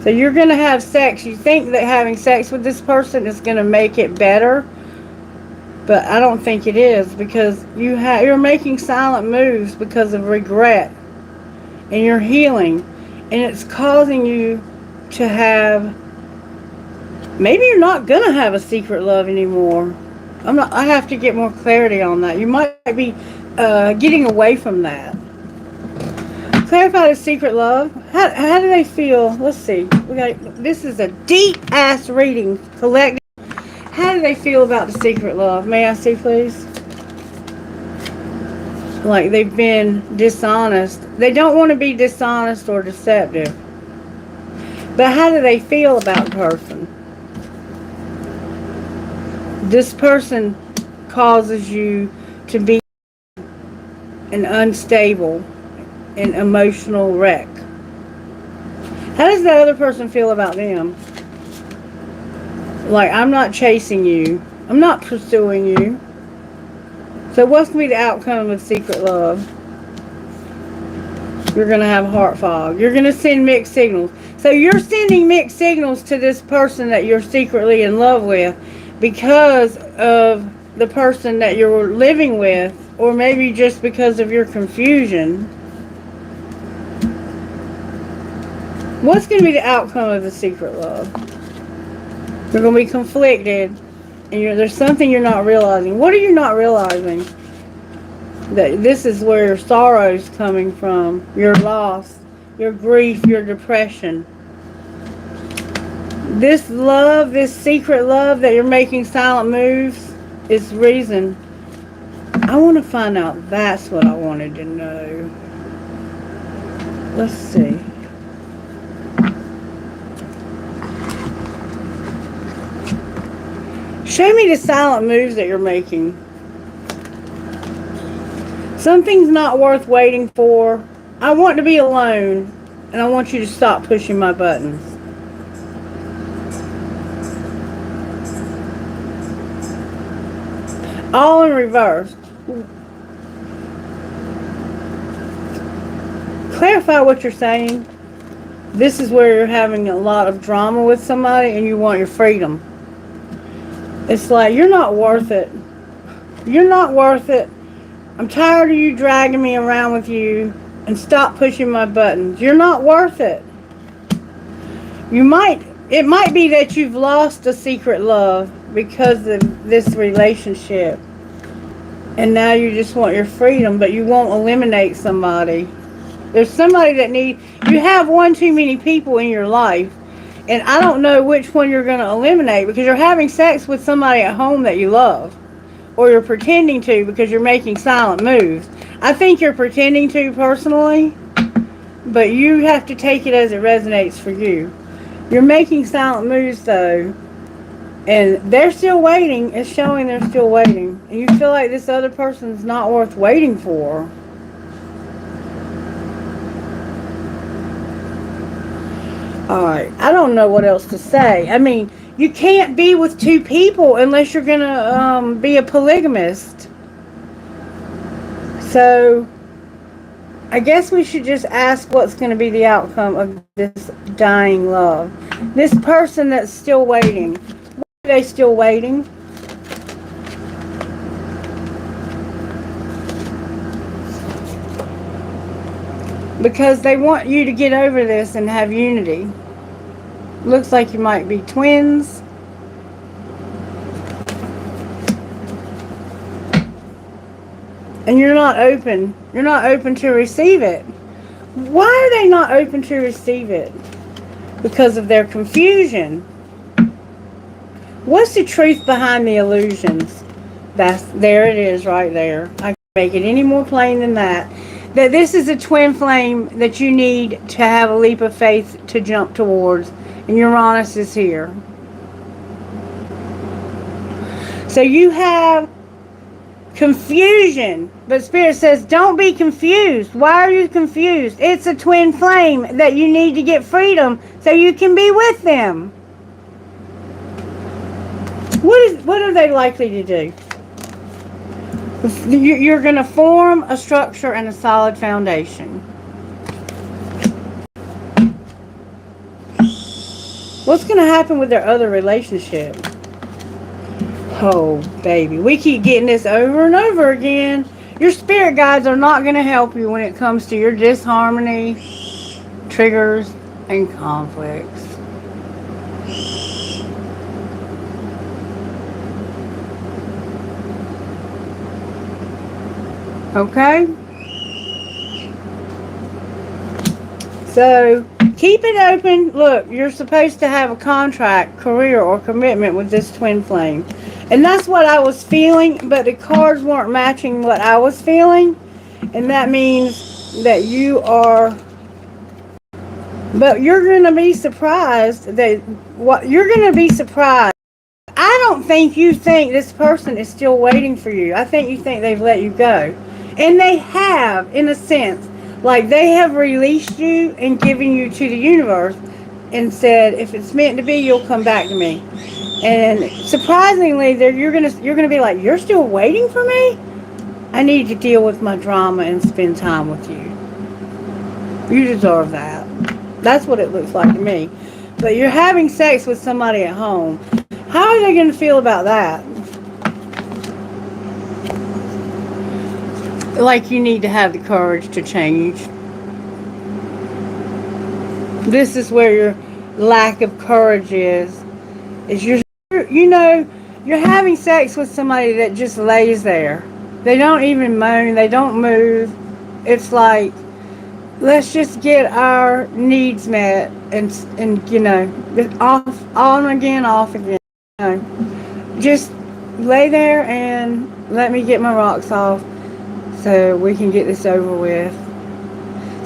So you're going to have sex. You think that having sex with this person is going to make it better, but I don't think it is, because you're making silent moves because of regret, and you're healing, and it's causing you to have... Maybe you're not going to have a secret love anymore. I have to get more clarity on that. You might be getting away from that. Clarify the secret love. How do they feel? Let's see. This is a deep ass reading. Collective. How do they feel about the secret love? May I see, please? Like they've been dishonest. They don't want to be dishonest or deceptive. But how do they feel about the person? This person causes you to be an unstable and emotional wreck. How does that other person feel about them? Like, I'm not chasing you. I'm not pursuing you. So what's going to be the outcome of secret love? You're going to have heart fog. You're going to send mixed signals. So you're sending mixed signals to this person that you're secretly in love with because of the person that you're living with, or maybe just because of your confusion. What's going to be the outcome of the secret love? You're going to be conflicted, and there's something you're not realizing. What are you not realizing? That this is where your sorrow is coming from, your loss, your grief, your depression. This love, this secret love that you're making silent moves, is reason. I want to find out. That's what I wanted to know. Let's see. Show me the silent moves that you're making. Something's not worth waiting for. I want to be alone, and I want you to stop pushing my buttons. All in reverse. Clarify what you're saying. This is where you're having a lot of drama with somebody and you want your freedom. It's like, you're not worth it. You're not worth it. I'm tired of you dragging me around with you, and stop pushing my buttons. You're not worth it. It might be that you've lost a secret love because of this relationship, and now you just want your freedom, but you won't eliminate somebody. There's somebody that you have one too many people in your life, and I don't know which one you're going to eliminate, because you're having sex with somebody at home that you love, or you're pretending to because you're making silent moves. I think you're pretending to personally, but you have to take it as it resonates for you. You're making silent moves though, and they're still waiting. It's showing they're still waiting, and you feel like this other person's not worth waiting for. Alright, I don't know what else to say. I mean, you can't be with two people unless you're going to be a polygamist. So, I guess we should just ask what's going to be the outcome of this dying love. This person that's still waiting. Why are they still waiting? because they want you to get over this and have unity. Looks like you might be twins. And you're not open. You're not open to receive it. Why are they not open to receive it? Because of their confusion. What's the truth behind the illusions? There it is right there. I can't make it any more plain than that. That this is a twin flame that you need to have a leap of faith to jump towards. And Uranus is here. So you have confusion. But Spirit says, don't be confused. Why are you confused? It's a twin flame that you need to get freedom so you can be with them. What are they likely to do? You're going to form a structure and a solid foundation. What's going to happen with their other relationship? Oh, baby. We keep getting this over and over again. Your spirit guides are not going to help you when it comes to your disharmony, triggers, and conflicts. Okay? So, keep it open. Look, you're supposed to have a contract, career, or commitment with this twin flame. And that's what I was feeling, but the cards weren't matching what I was feeling. And that means that you are... But you're going to be surprised that... You're going to be surprised. I don't think you think this person is still waiting for you. I think you think they've let you go. And they have, in a sense. Like they have released you and given you to the universe and said, if it's meant to be, you'll come back to me. And surprisingly, you're gonna be like, you're still waiting for me? I need to deal with my drama and spend time with you. You deserve that. That's what it looks like to me. But you're having sex with somebody at home. How are they going to feel about that? Like you need to have the courage to change. This is where your lack of courage is you're having sex with somebody that just lays there. They don't even moan. They don't move. It's like, let's just get our needs met and off, on again, off again. Just lay there and let me get my rocks off so we can get this over with.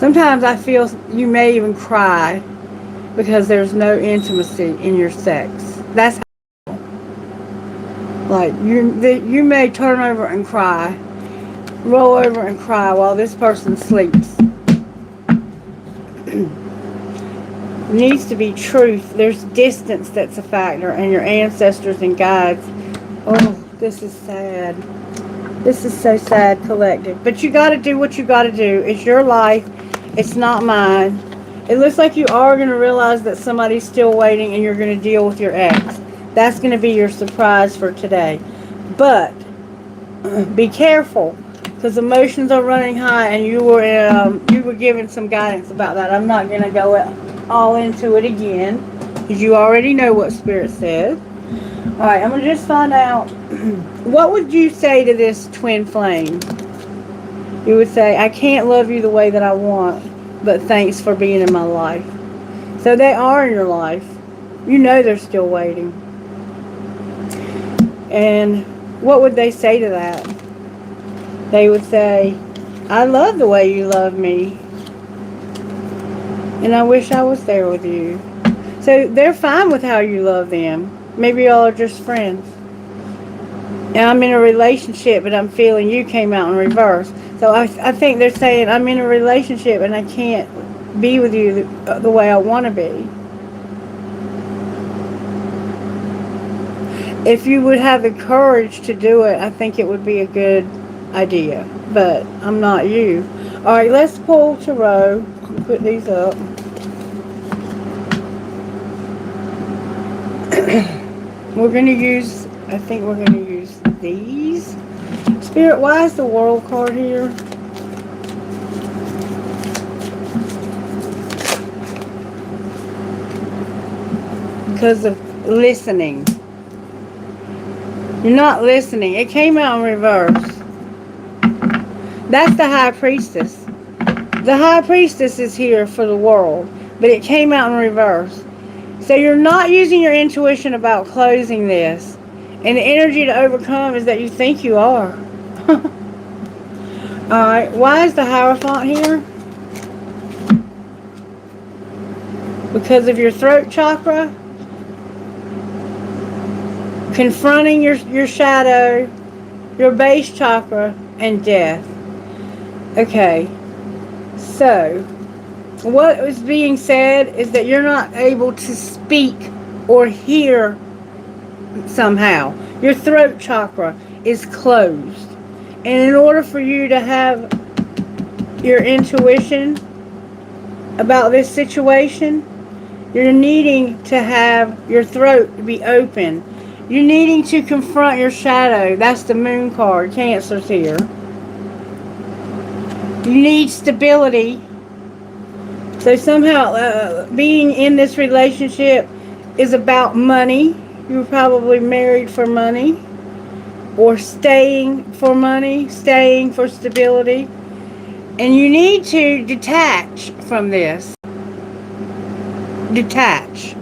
Sometimes I feel you may even cry because there's no intimacy in your sex. That's how, like you may turn over and cry, roll over and cry while this person sleeps. Needs to be truth. There's distance that's a factor, and your ancestors and guides. Oh, this is sad. This is so sad, collective. But you got to do what you got to do. It's your life. It's not mine. It looks like you are going to realize that somebody's still waiting, and you're going to deal with your ex. That's going to be your surprise for today. But be careful, because emotions are running high, and you were given some guidance about that. I'm not going to go all into it again, because you already know what Spirit says. Alright, I'm going to just find out, what would you say to this twin flame? You would say, I can't love you the way that I want, but thanks for being in my life. So they are in your life. You know they're still waiting. And what would they say to that? They would say, I love the way you love me. And I wish I was there with you. So they're fine with how you love them. Maybe y'all are just friends. And I'm in a relationship, but I'm feeling you came out in reverse. So I think they're saying, I'm in a relationship and I can't be with you the way I want to be. If you would have the courage to do it, I think it would be a good idea. But I'm not you. Alright, let's pull tarot. Put these up. We're going to use, I think we're going to use these. Spirit, why is the World card here? because of listening. You're not listening. It came out in reverse. That's the High Priestess. The High Priestess is here for the world, but it came out in reverse. So you're not using your intuition about closing this. And the energy to overcome is that you think you are. Alright, why is the Hierophant here? Because of your throat chakra. Confronting your shadow, your base chakra, and death. Okay, so what is being said is that you're not able to speak or hear somehow. Your throat chakra is closed. And in order for you to have your intuition about this situation, you're needing to have your throat be open. You're needing to confront your shadow. That's the Moon card. Cancer's here. You need stability. So somehow being in this relationship is about money. You're probably married for money. Or staying for money. Staying for stability. And you need to detach from this. Detach.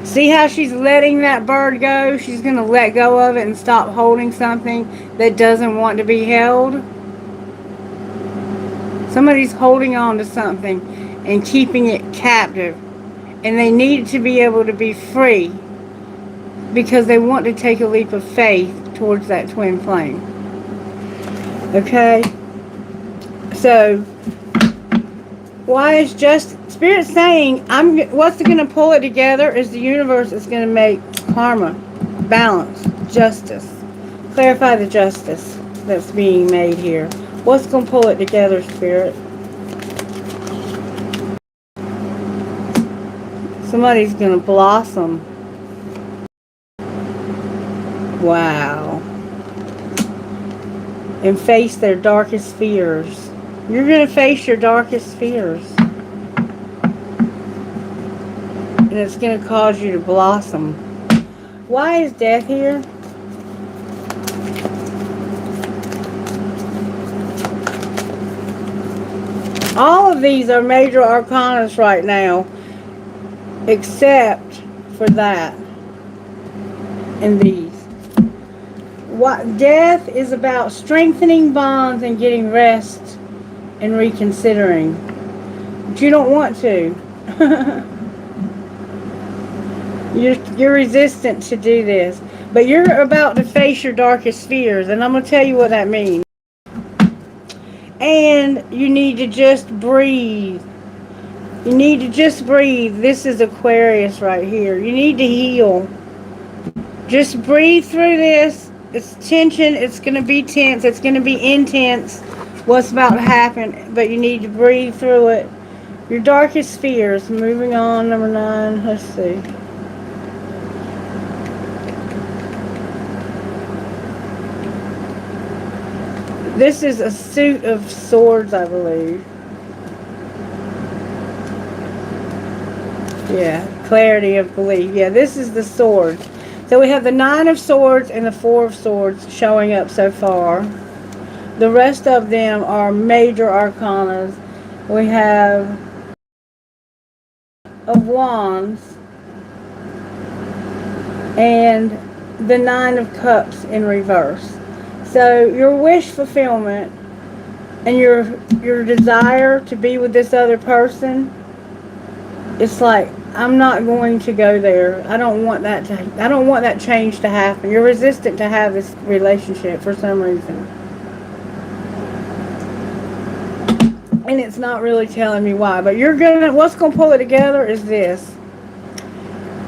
See how she's letting that bird go? She's going to let go of it and stop holding something that doesn't want to be held. Somebody's holding on to something and keeping it captive. And they need to be able to be free because they want to take a leap of faith towards that twin flame. Okay? So, why is just Spirit saying, what's going to pull it together is the universe is going to make karma, balance, justice. Clarify the justice that's being made here. What's going to pull it together, Spirit? Somebody's going to blossom. Wow. And face their darkest fears. You're going to face your darkest fears. And it's going to cause you to blossom. Why is death here? All of these are major arcanas right now. Except for that. And these. What death is about strengthening bonds and getting rest and reconsidering. But you don't want to. You're resistant to do this. But you're about to face your darkest fears. And I'm going to tell you what that means. And you need to just breathe. You need to just breathe. This is Aquarius right here. You need to heal. Just breathe through this. It's tension. It's going to be tense. It's going to be intense. What's about to happen. But you need to breathe through it. Your darkest fears. Moving on. Number 9. Let's see. This is a suit of swords, I believe. Yeah, clarity of belief. Yeah, this is the sword. So we have the 9 of swords and the 4 of swords showing up so far. The rest of them are major arcanas. We have of wands and the 9 of cups in reverse. So your wish fulfillment and your desire to be with this other person, it's like, I'm not going to go there. I don't want that change to happen. You're resistant to have this relationship for some reason. And it's not really telling me why, but what's going to pull it together is this.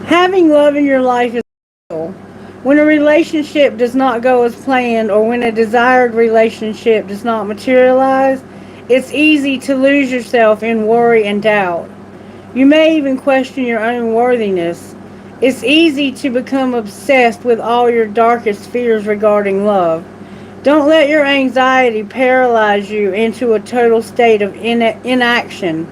Having love in your life is vital. When a relationship does not go as planned, or when a desired relationship does not materialize, it's easy to lose yourself in worry and doubt. You may even question your own worthiness. It's easy to become obsessed with all your darkest fears regarding love. Don't let your anxiety paralyze you into a total state of inaction.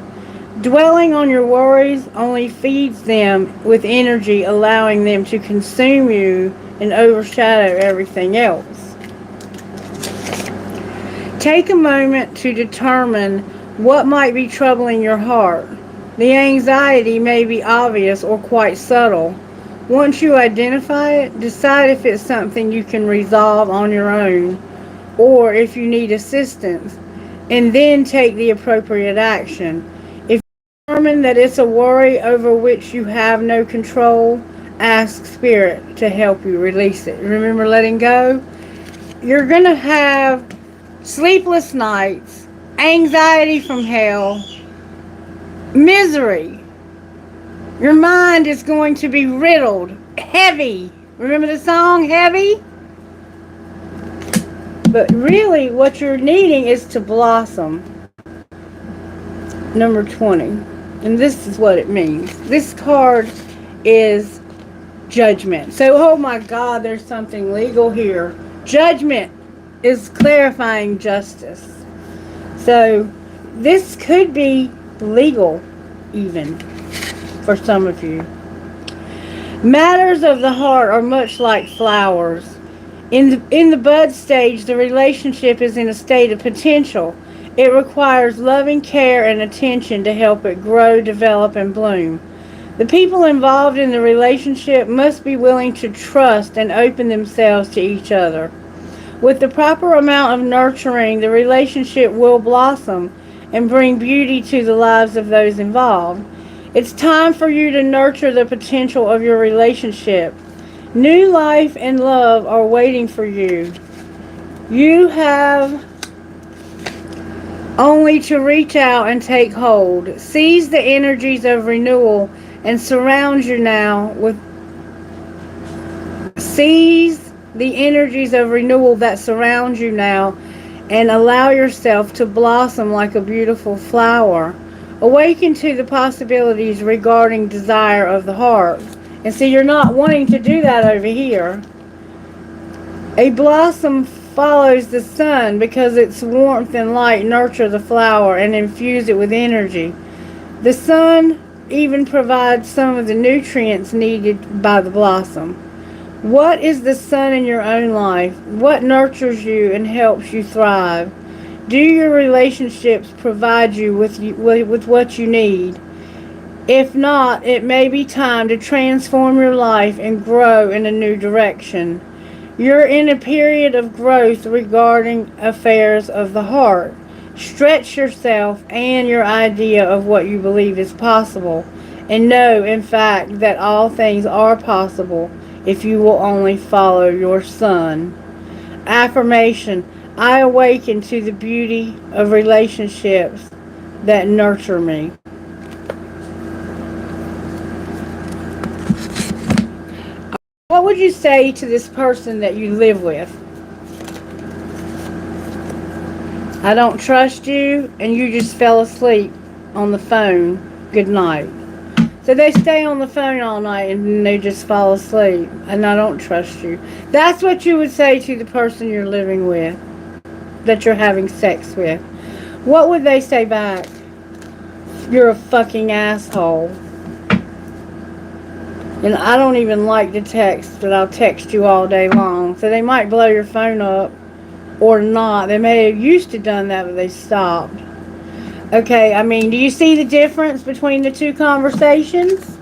Dwelling on your worries only feeds them with energy, allowing them to consume you and overshadow everything else. Take a moment to determine what might be troubling your heart. The anxiety may be obvious or quite subtle. Once you identify it, decide if it's something you can resolve on your own or if you need assistance, and then take the appropriate action. If you determine that it's a worry over which you have no control, ask Spirit to help you release it. Remember letting go? You're going to have sleepless nights, anxiety from hell, misery. Your mind is going to be riddled, heavy. Remember the song, Heavy? But really, what you're needing is to blossom. Number 20. And this is what it means. This card is judgment. So, oh my God, there's something legal here. Judgment is clarifying justice. So, this could be legal, even, for some of you. Matters of the heart are much like flowers. In the bud stage, the relationship is in a state of potential. It requires loving care and attention to help it grow, develop, and bloom. The people involved in the relationship must be willing to trust and open themselves to each other. With the proper amount of nurturing, the relationship will blossom and bring beauty to the lives of those involved. It's time for you to nurture the potential of your relationship. New life and love are waiting for you. You have only to reach out and take hold. Seize the energies of renewal and surround you now with Seize the energies of renewal that surround you now and allow yourself to blossom like a beautiful flower. Awaken to the possibilities regarding desire of the heart. And see, you're not wanting to do that over here. A blossom follows the sun because its warmth and light nurture the flower and infuse it with energy. The sun even provides some of the nutrients needed by the blossom. What is the sun in your own life? What nurtures you and helps you thrive? Do your relationships provide you with what you need? If not, it may be time to transform your life and grow in a new direction. You're in a period of growth regarding affairs of the heart. Stretch yourself and your idea of what you believe is possible, and know, in fact, that all things are possible if you will only follow your sun. Affirmation: I awaken to the beauty of relationships that nurture me. What would you say to this person that you live with? I don't trust you, and you just fell asleep on the phone. Good night. So they stay on the phone all night and then they just fall asleep, and I don't trust you. That's what you would say to the person you're living with, that you're having sex with. What would they say back? You're a fucking asshole. And I don't even like to text, but I'll text you all day long. So they might blow your phone up or not. They may have used to done that, but they stopped. Okay, I mean, do you see the difference between the two conversations?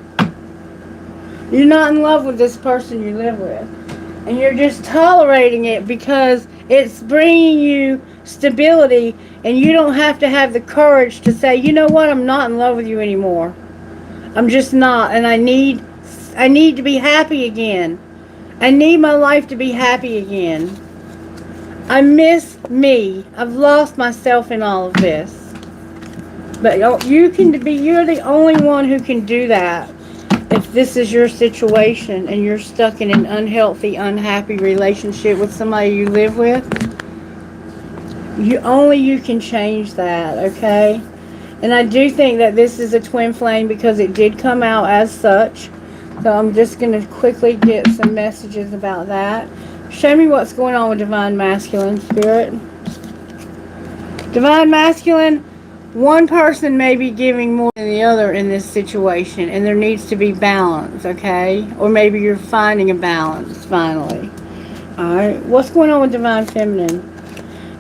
You're not in love with this person you live with. And you're just tolerating it because it's bringing you stability, and you don't have to have the courage to say, you know what, I'm not in love with you anymore. I'm just not, and I need to be happy again. I need my life to be happy again. I miss me. I've lost myself in all of this. But you're the only one who can do that if this is your situation and you're stuck in an unhealthy, unhappy relationship with somebody you live with. You can change that, okay? And I do think that this is a twin flame because it did come out as such. So I'm just going to quickly get some messages about that. Show me what's going on with Divine Masculine Spirit. Divine Masculine, one person may be giving more than the other in this situation, and there needs to be balance, okay? Or maybe you're finding a balance finally. Alright, what's going on with Divine Feminine?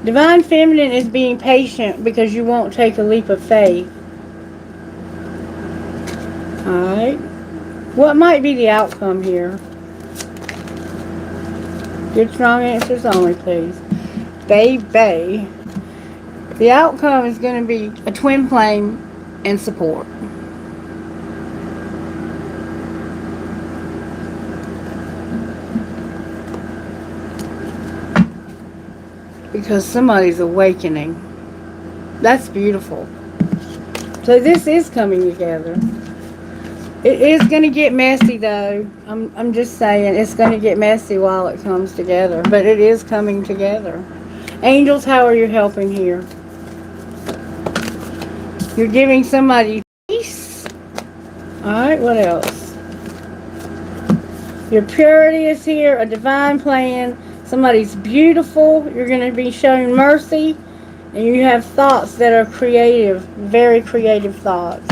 Divine Feminine is being patient because you won't take a leap of faith. Alright, what might be the outcome here? Good strong answers only, please. Baby. The outcome is going to be a twin flame and support. Because somebody's awakening. That's beautiful. So this is coming together. It is going to get messy though. I'm just saying it's going to get messy while it comes together. But it is coming together. Angels, how are you helping here? You're giving somebody peace. Alright, what else? Your purity is here, a divine plan. Somebody's beautiful. You're going to be shown mercy. And you have thoughts that are creative, very creative thoughts.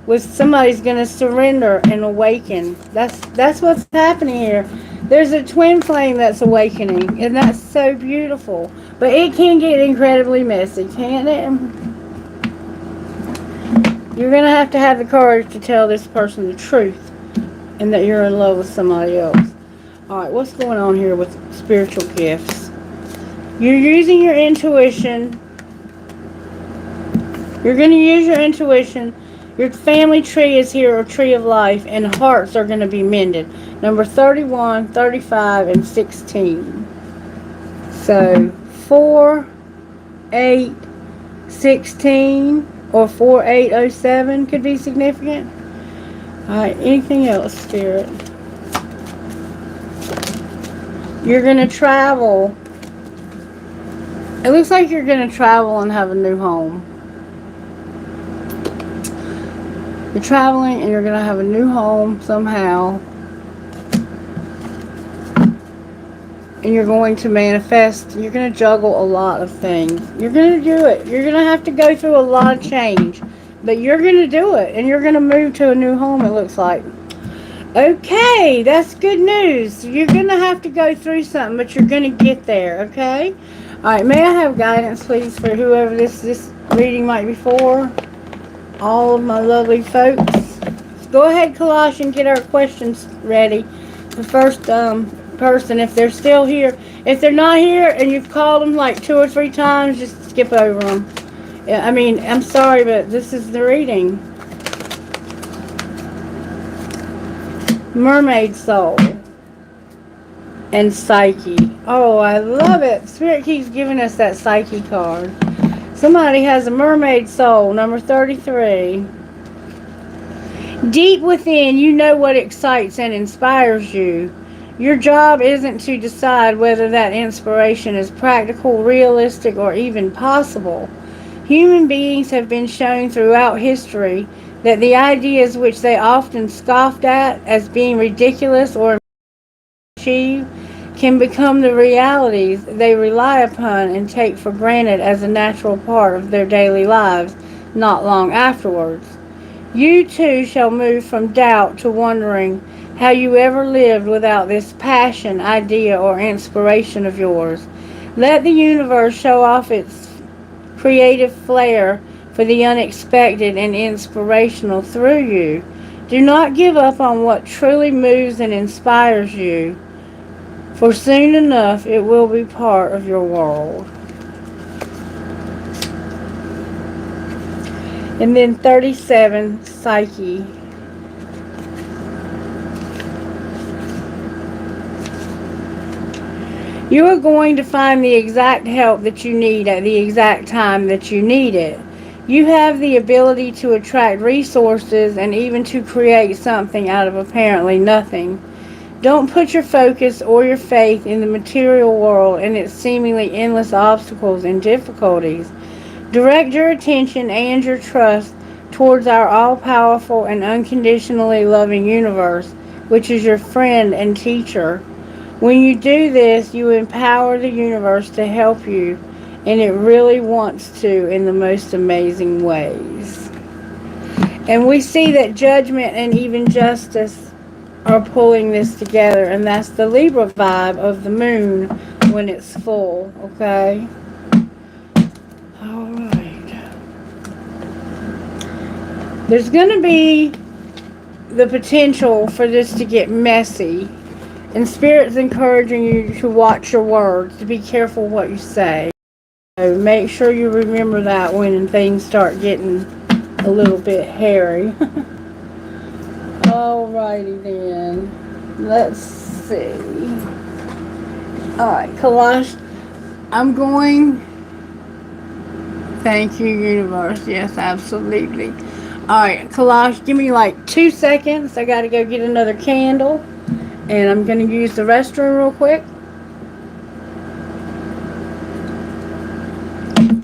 With somebody's going to surrender and awaken. That's what's happening here. There's a twin flame that's awakening. And that's so beautiful. But it can get incredibly messy, can't it? You're going to have the courage to tell this person the truth and that you're in love with somebody else. Alright, what's going on here with spiritual gifts? You're using your intuition. You're going to use your intuition. Your family tree is here, a tree of life, and hearts are going to be mended. Number 31, 35, and 16. So, 4, 8, 16... or 4807 could be significant. Alright, anything else, Spirit? You're going to travel. It looks like you're going to travel and have a new home. You're traveling and you're going to have a new home somehow. And you're going to manifest. You're going to juggle a lot of things. You're going to do it. You're going to have to go through a lot of change. But you're going to do it. And you're going to move to a new home, it looks like. Okay, that's good news. You're going to have to go through something, but you're going to get there, okay? Alright, may I have guidance, please, for whoever this reading might be for? All of my lovely folks. Go ahead, Kalash, and get our questions ready. The first person, if they're still here. If they're not here and you've called them like 2 or 3 times, just skip over them. I mean, I'm sorry, but this is the reading. Mermaid Soul and Psyche. Oh, I love it. Spirit keeps giving us that Psyche card. Somebody has a mermaid soul, number 33. Deep within, you know what excites and inspires you. Your job isn't to decide whether that inspiration is practical, realistic, or even possible. Human beings have been shown throughout history that the ideas which they often scoffed at as being ridiculous or achieved can become the realities they rely upon and take for granted as a natural part of their daily lives not long afterwards. You too shall move from doubt to wondering how you ever lived without this passion, idea, or inspiration of yours. Let the universe show off its creative flair for the unexpected and inspirational through you. Do not give up on what truly moves and inspires you, for soon enough it will be part of your world. And then 37, Psyche. You are going to find the exact help that you need at the exact time that you need it. You have the ability to attract resources and even to create something out of apparently nothing. Don't put your focus or your faith in the material world and its seemingly endless obstacles and difficulties. Direct your attention and your trust towards our all-powerful and unconditionally loving universe, which is your friend and teacher. When you do this, you empower the universe to help you And it really wants to in the most amazing ways. And we see that judgment and even justice are pulling this together. And that's the Libra vibe of the moon when it's full. Okay? Alright. There's going to be the potential for this to get messy. And Spirit's encouraging you to watch your words, to be careful what you say. So make sure you remember that when things start getting a little bit hairy. Alrighty then. Let's see. Alright, Kalash, I'm going. Thank you, universe. Yes, absolutely. Alright, Kalash, give me like 2 seconds. I gotta go get another candle. And I'm gonna use the restroom real quick.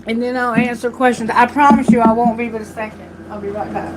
And then I'll answer questions. I promise you I won't be but a second. I'll be right back.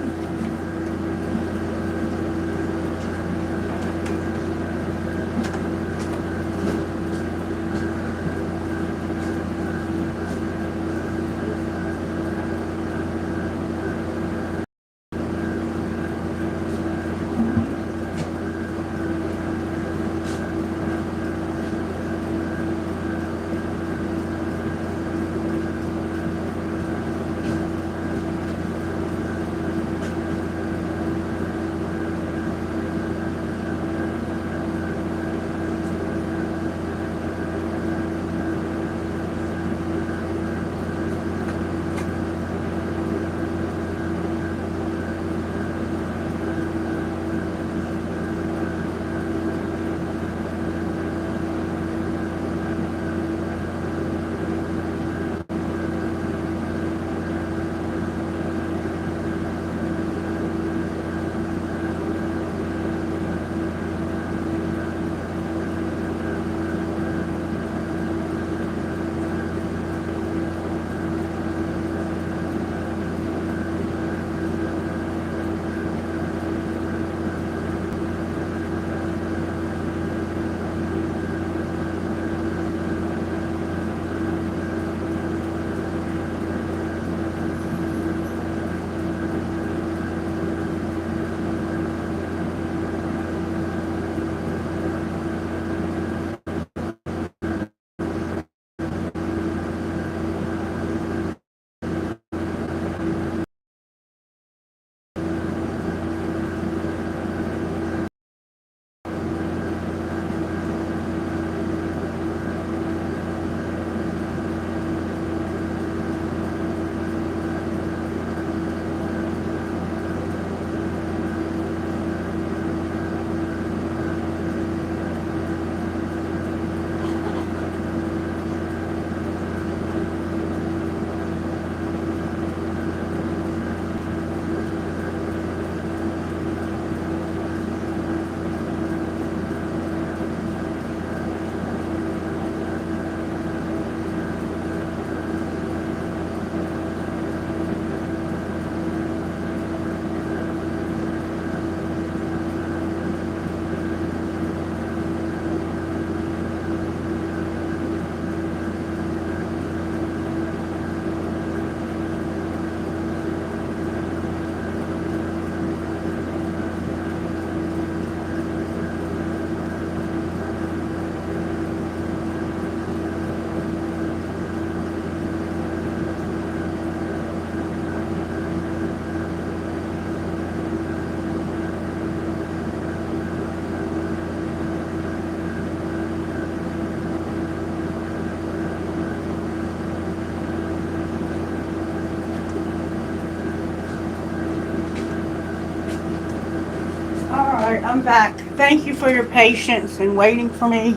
Alright, I'm back. Thank you for your patience and waiting for me.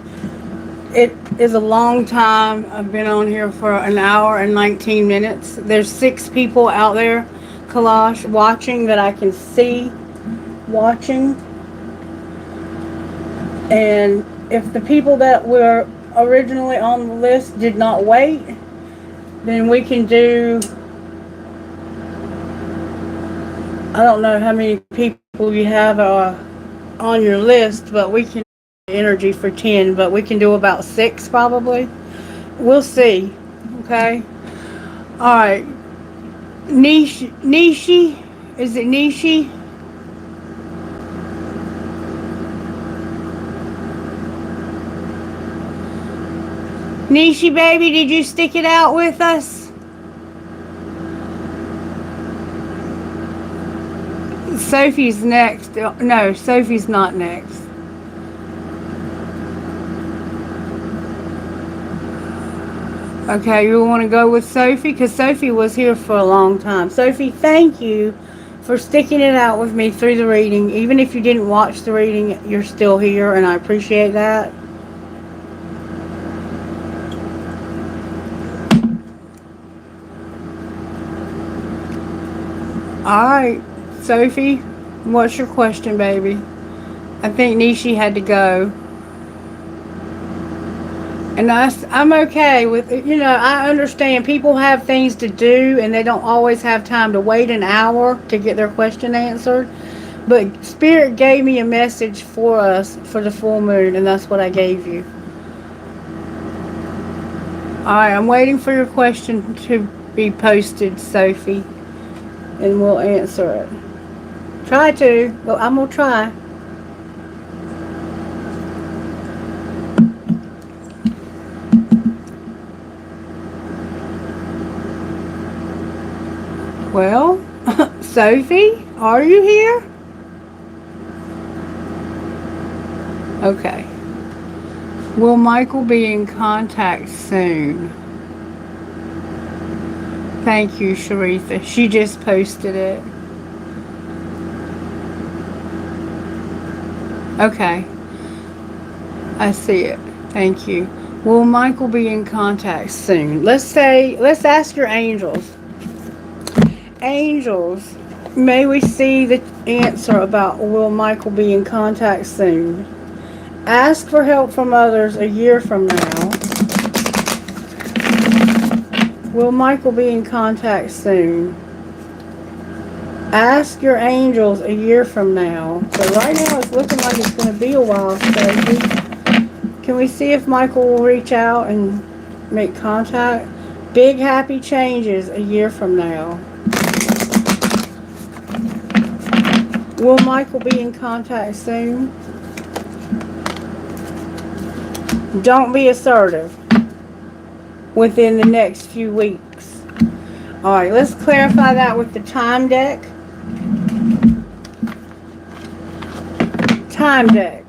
It is a long time. I've been on here for an hour and 19 minutes. There's 6 people out there, Kalash, watching that I can see watching. And if the people that were originally on the list did not wait, then we can do, I don't know how many people you have on your list, but we can energy for 10, but we can do about 6 probably. We'll see. Okay. All right. Nishi? Is it Nishi? Nishi, baby, did you stick it out with us? Sophie's next. No, Sophie's not next. Okay, you want to go with Sophie? Because Sophie was here for a long time. Sophie, thank you for sticking it out with me through the reading. Even if you didn't watch the reading, you're still here, and I appreciate that. Alright, Sophie, what's your question, baby? I think Nishi had to go. And I'm okay with it. You know, I understand people have things to do and they don't always have time to wait an hour to get their question answered. But Spirit gave me a message for us for the full moon, and that's what I gave you. Alright, I'm waiting for your question to be posted, Sophie. And we'll answer it. Try to. Well, I'm going to try. Well, Sophie, are you here? Okay. Will Michael be in contact soon? Thank you, Sharitha. She just posted it. Okay. I see it. Thank you. Will Michael be in contact soon? Let's ask your angels. Angels, may we see the answer about will Michael be in contact soon? Ask for help from others a year from now. Will Michael be in contact soon? Ask your angels a year from now. So right now it's looking like it's going to be a while, Stacey. Can we see if Michael will reach out and make contact? Big happy changes a year from now. Will Michael be in contact soon? Don't be assertive within the next few weeks. Alright, let's clarify that with the time deck. Time deck.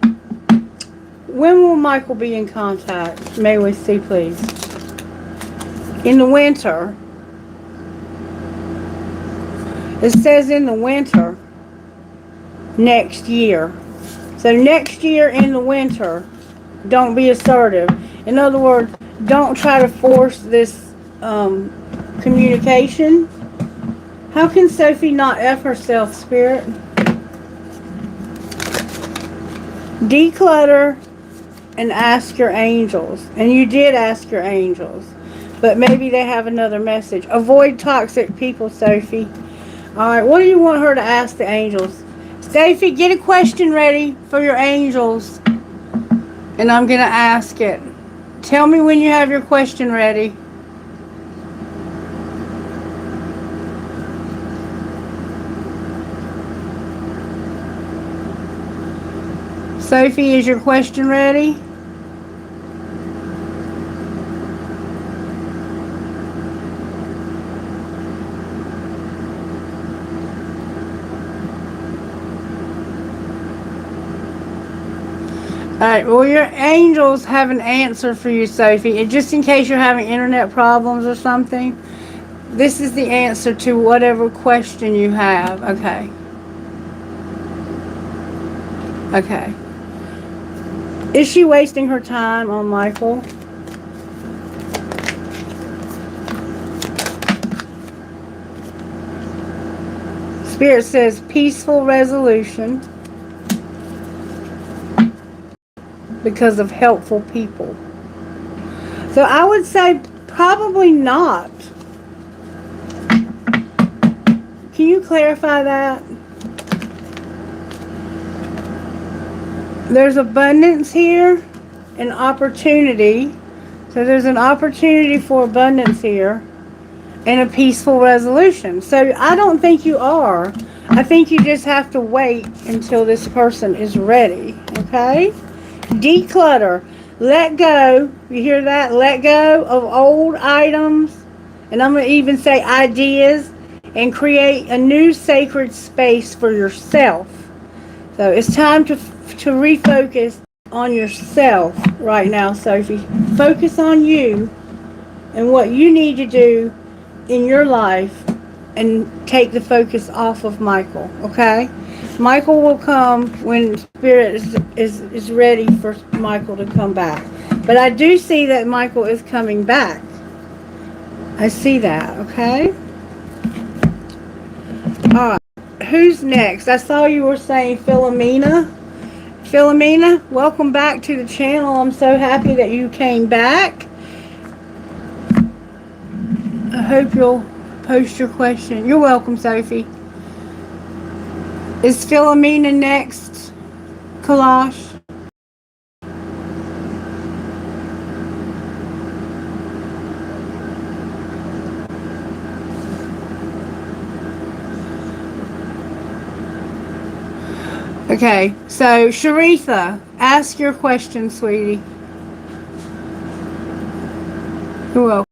When will Michael be in contact? May we see, please? In the winter. It says in the winter. Next year. So next year in the winter, don't be assertive. In other words, don't try to force this communication. How can Sophie not F herself, Spirit? Declutter and ask your angels. And you did ask your angels. But maybe they have another message. Avoid toxic people, Sophie. Alright, what do you want her to ask the angels? Sophie, get a question ready for your angels. And I'm going to ask it. Tell me when you have your question ready. Sophie, is your question ready? Alright, well your angels have an answer for you, Sophie. And just in case you're having internet problems or something, this is the answer to whatever question you have. Okay. Okay. Is she wasting her time on Michael? Spirit says peaceful resolution. Because of helpful people. So I would say probably not. Can you clarify that? There's abundance here and opportunity. So there's an opportunity for abundance here and a peaceful resolution. So I don't think you are. I think you just have to wait until this person is ready. Okay? Declutter. Let go. You hear that? Let go of old items. And I'm going to even say ideas. And create a new sacred space for yourself. So it's time to refocus on yourself right now, Sophie. Focus on you and what you need to do in your life and take the focus off of Michael, okay? Michael will come when Spirit is ready for Michael to come back. But I do see that Michael is coming back. I see that, okay? Alright, who's next? I saw you were saying Philomena. Philomena, welcome back to the channel. I'm so happy that you came back. I hope you'll post your question. You're welcome, Sophie. Is Philomena next, Kalash? Okay, so Sharitha, ask your question, sweetie. You're welcome.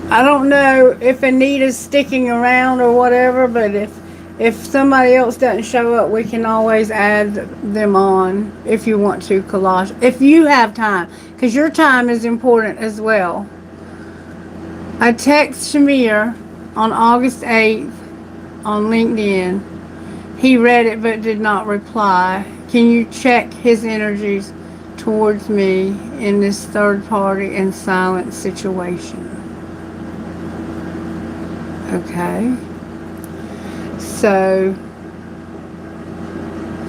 I don't know if Anita's sticking around or whatever, but if somebody else doesn't show up, we can always add them on if you want to, Kalash. If you have time, because your time is important as well. I text Shamir on August 8th on LinkedIn. He read it but did not reply. Can you check his energies towards me in this third party and silent situation? Okay. So,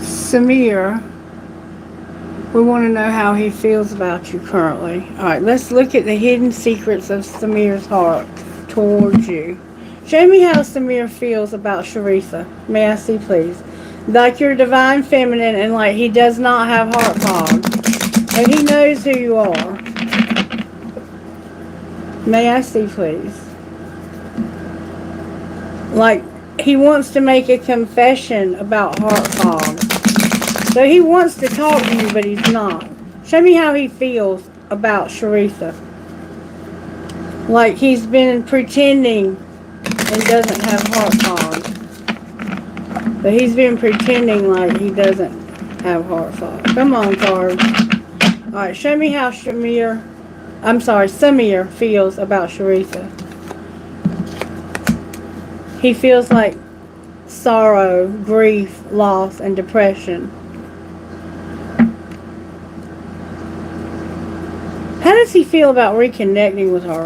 Samir, we want to know how he feels about you currently. Alright, let's look at the hidden secrets of Samir's heart towards you. Show me how Samir feels about Sharitha. May I see, please? Like you're divine feminine and like he does not have heart fog. And he knows who you are. May I see, please? Like he wants to make a confession about heart fog. So he wants to talk to you, but he's not. Show me how he feels about Sharitha. Like he's been pretending and doesn't have heart fog. But he's been pretending like he doesn't have heart fog. Come on, cards. Alright, show me how Samir feels about Sharitha. He feels like sorrow, grief, loss, and depression. How does he feel about reconnecting with her?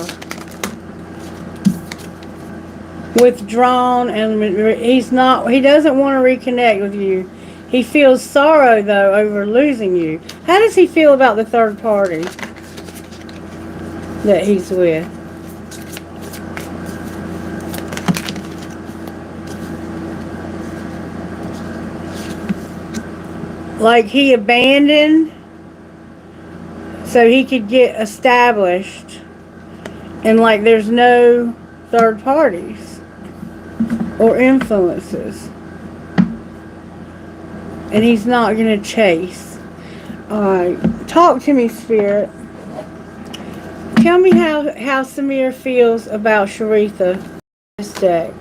Withdrawn, and he doesn't want to reconnect with you. He feels sorrow though over losing you. How does he feel about the third party that he's with? Like he abandoned so he could get established, and like there's no third parties or influences, and he's not going to chase. Alright, talk to me, Spirit. Tell me how Samir feels about Sharitha. This deck.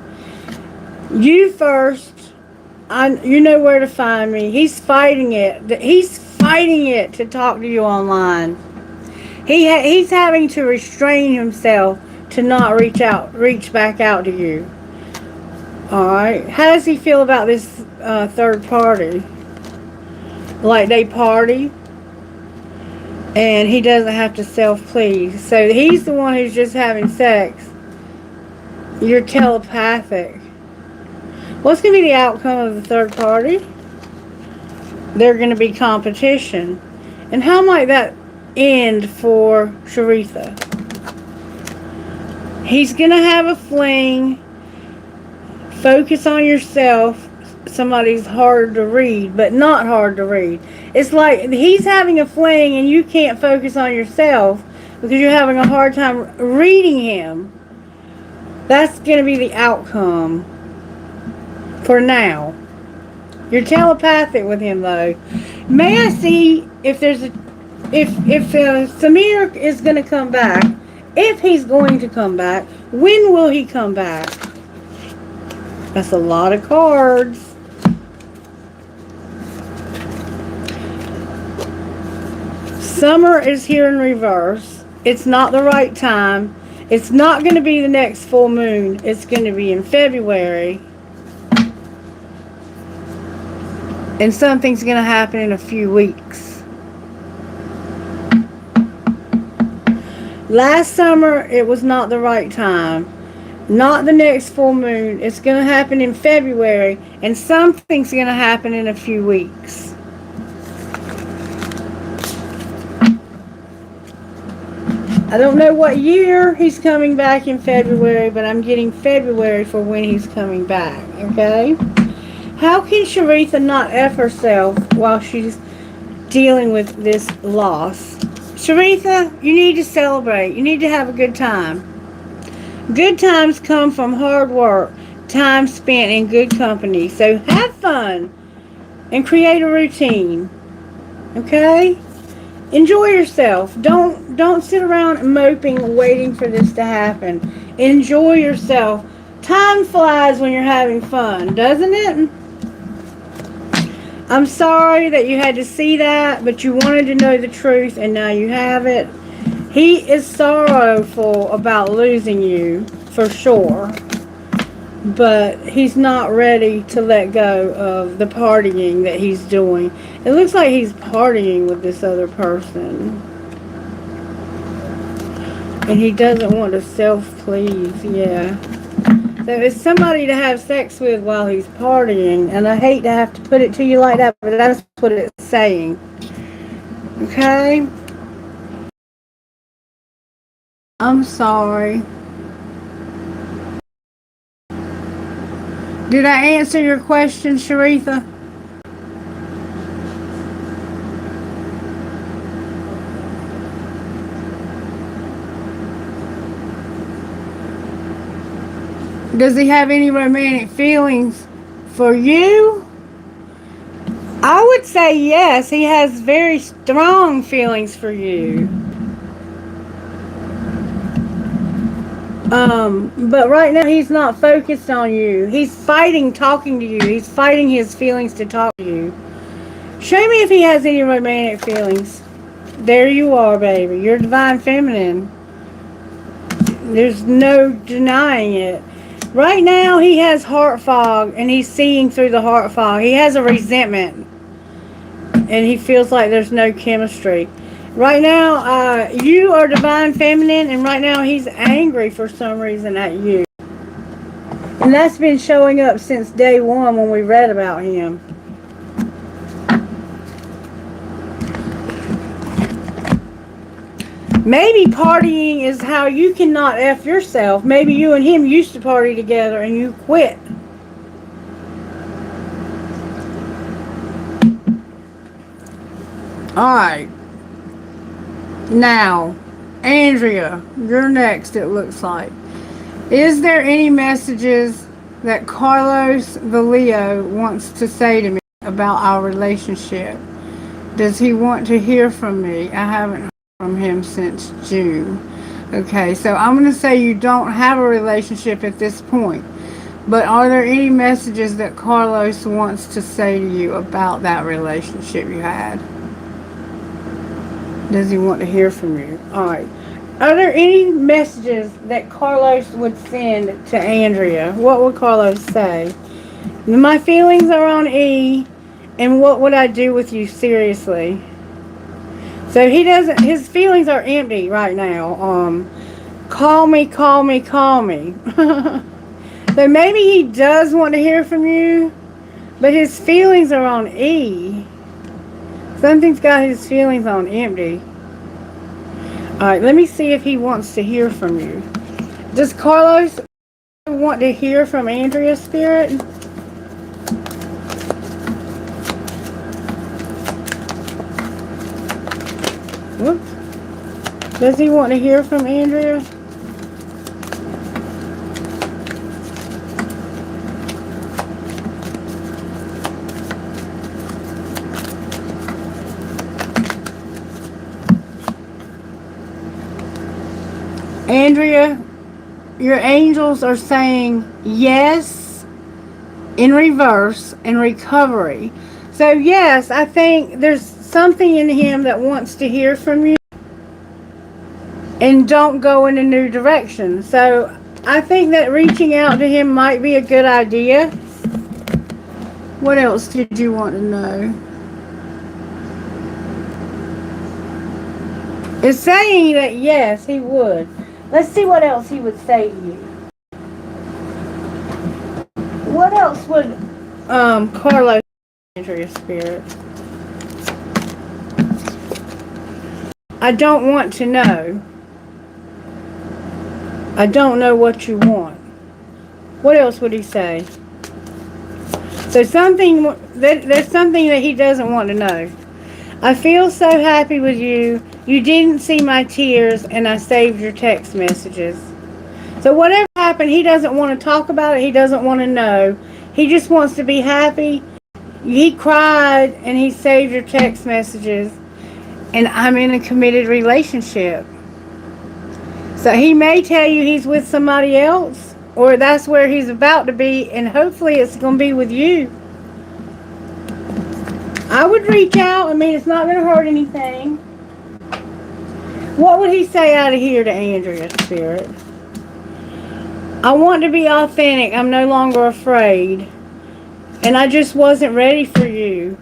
You first. You know where to find me. He's fighting it. He's fighting it to talk to you online. He's having to restrain himself to not reach back out to you. Alright. How does he feel about this third party? Like they party and he doesn't have to self-please. So he's the one who's just having sex. You're telepathic. What's going to be the outcome of the third party? They're going to be competition. And how might that end for Sharitha? He's going to have a fling. Focus on yourself. somebody's hard to read, but not hard to read. It's like he's having a fling and you can't focus on yourself because you're having a hard time reading him. That's going to be the outcome for now. You're telepathic with him, though. May I see if there's a if Samir is going to come back? If he's going to come back, when will he come back? That's a lot of cards. Summer is here in reverse. It's not the right time. It's not going to be the next full moon. It's going to be in February. And something's going to happen in a few weeks. Last summer, it was not the right time. Not the next full moon. It's going to happen in February. And something's going to happen in a few weeks. I don't know what year he's coming back in February, but I'm getting February for when he's coming back, okay? How can Sharitha not F herself while she's dealing with this loss? Sharitha, you need to celebrate. You need to have a good time. Good times come from hard work, time spent in good company. So have fun and create a routine, okay? Enjoy yourself. Don't sit around moping, waiting for this to happen. Enjoy yourself. Time flies when you're having fun, doesn't it? I'm sorry that you had to see that, but you wanted to know the truth, and now you have it. He is sorrowful about losing you, for sure. But he's not ready to let go of the partying that he's doing. It looks like he's partying with this other person. And he doesn't want to self-please, yeah. So it's somebody to have sex with while he's partying. And I hate to have to put it to you like that, but that's what it's saying. Okay? I'm sorry. Did I answer your question, Sharitha? Does he have any romantic feelings for you? I would say yes. He has very strong feelings for you. But right now he's not focused on you. He's fighting talking to you. He's fighting his feelings to talk to you. Show me if he has any romantic feelings. There you are, baby. You're divine feminine. There's no denying it. Right now he has heart fog and he's seeing through the heart fog. He has a resentment and he feels like there's no chemistry. Right now, you are divine feminine, and right now he's angry for some reason at you. And that's been showing up since day one when we read about him. Maybe partying is how you cannot F yourself. Maybe you and him used to party together and you quit. Alright. Now, Andrea, you're next, it looks like. Is there any messages that Carlos the Leo wants to say to me about our relationship? Does he want to hear from me? I haven't heard from him since June. Okay, so I'm going to say you don't have a relationship at this point. But are there any messages that Carlos wants to say to you about that relationship you had? Does he want to hear from you? Alright. Are there any messages that Carlos would send to Andrea? What would Carlos say? My feelings are on E, and what would I do with you seriously? So he doesn't, his feelings are empty right now. Call me, call me, call me. So maybe he does want to hear from you, but his feelings are on E. Something's got his feelings on empty. Alright, let me see if he wants to hear from you. Does Carlos want to hear from Andrea's spirit? Whoops. Does he want to hear from Andrea? Andrea, your angels are saying yes in reverse and recovery. So yes, I think there's something in him that wants to hear from you and don't go in a new direction. So I think that reaching out to him might be a good idea. What else did you want to know? It's saying that yes, he would. Let's see what else he would say to you. What else would Carlos enter your spirit? I don't want to know. I don't know what you want. What else would he say? So there's something that he doesn't want to know. I feel so happy with you. You didn't see my tears, and I saved your text messages. So whatever happened, he doesn't want to talk about it. He doesn't want to know. He just wants to be happy. He cried, and he saved your text messages. And I'm in a committed relationship. So he may tell you he's with somebody else, or that's where he's about to be, and hopefully it's going to be with you. I would reach out. I mean, it's not going to hurt anything. What would he say out of here to Andrea, Spirit? I want to be authentic. I'm no longer afraid. And I just wasn't ready for you.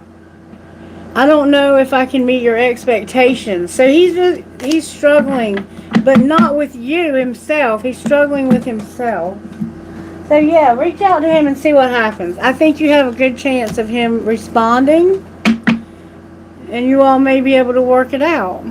I don't know if I can meet your expectations. So he's struggling, but not with you himself. He's struggling with himself. So yeah, reach out to him and see what happens. I think you have a good chance of him responding. And you all may be able to work it out.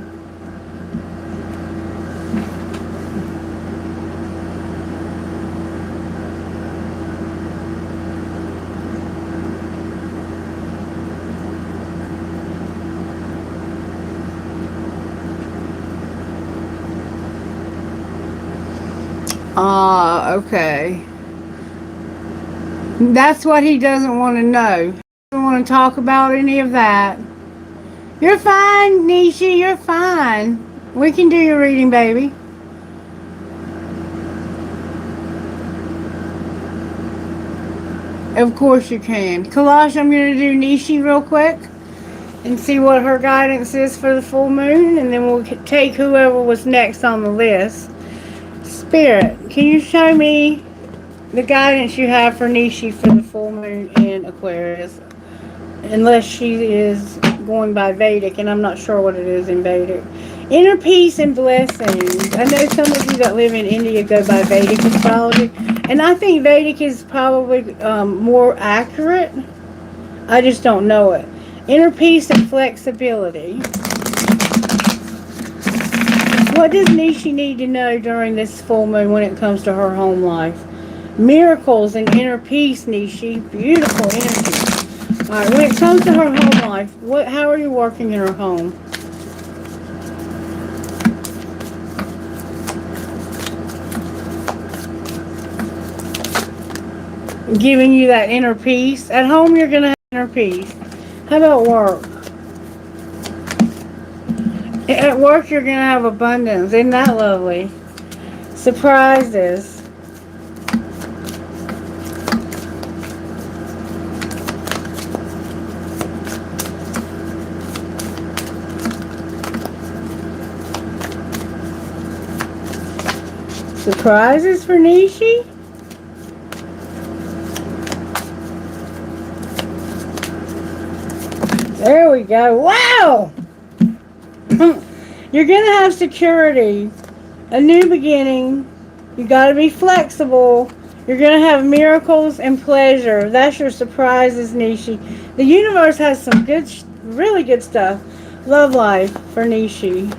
Okay. That's what he doesn't want to know. He doesn't want to talk about any of that. You're fine, Nishi. You're fine. We can do your reading, baby. Of course you can. Kalash, I'm going to do Nishi real quick and see what her guidance is for the full moon, and then we'll take whoever was next on the list. Spirit, can you show me the guidance you have for Nishi for the full moon in Aquarius? Unless she is going by Vedic, and I'm not sure what it is in Vedic. Inner peace and blessings. I know some of you that live in India go by Vedic astrology, and I think Vedic is probably more accurate. I just don't know it. Inner peace and flexibility. What does Nishi need to know during this full moon when it comes to her home life? Miracles and inner peace, Nishi. Beautiful energy. Alright, when it comes to her home life, how are you working in her home? Giving you that inner peace. At home, you're going to have inner peace. How about work? At work, you're going to have abundance. Isn't that lovely? Surprises. Surprises for Nishi? There we go. Wow! You're going to have security. A new beginning. You got to be flexible. You're going to have miracles and pleasure. That's your surprises, Nishi. The universe has some good, really good stuff. Love life for Nishi.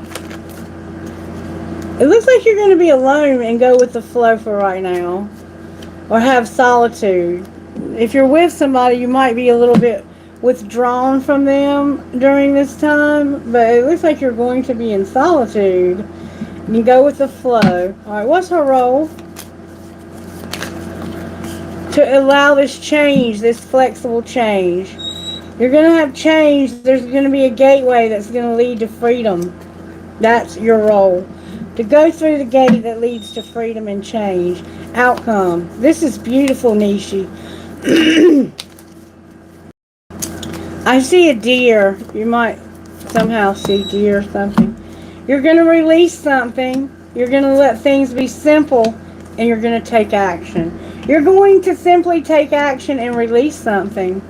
It looks like you're going to be alone and go with the flow for right now. Or have solitude. If you're with somebody, you might be a little bit withdrawn from them during this time, but it looks like you're going to be in solitude. You go with the flow. Alright, what's her role? To allow this change, this flexible change. You're going to have change. There's going to be a gateway that's going to lead to freedom. That's your role. To go through the gate that leads to freedom and change. Outcome. This is beautiful, Nishi. I see a deer. You might somehow see deer or something. You're going to release something. You're going to let things be simple, and you're going to take action. You're going to simply take action and release something.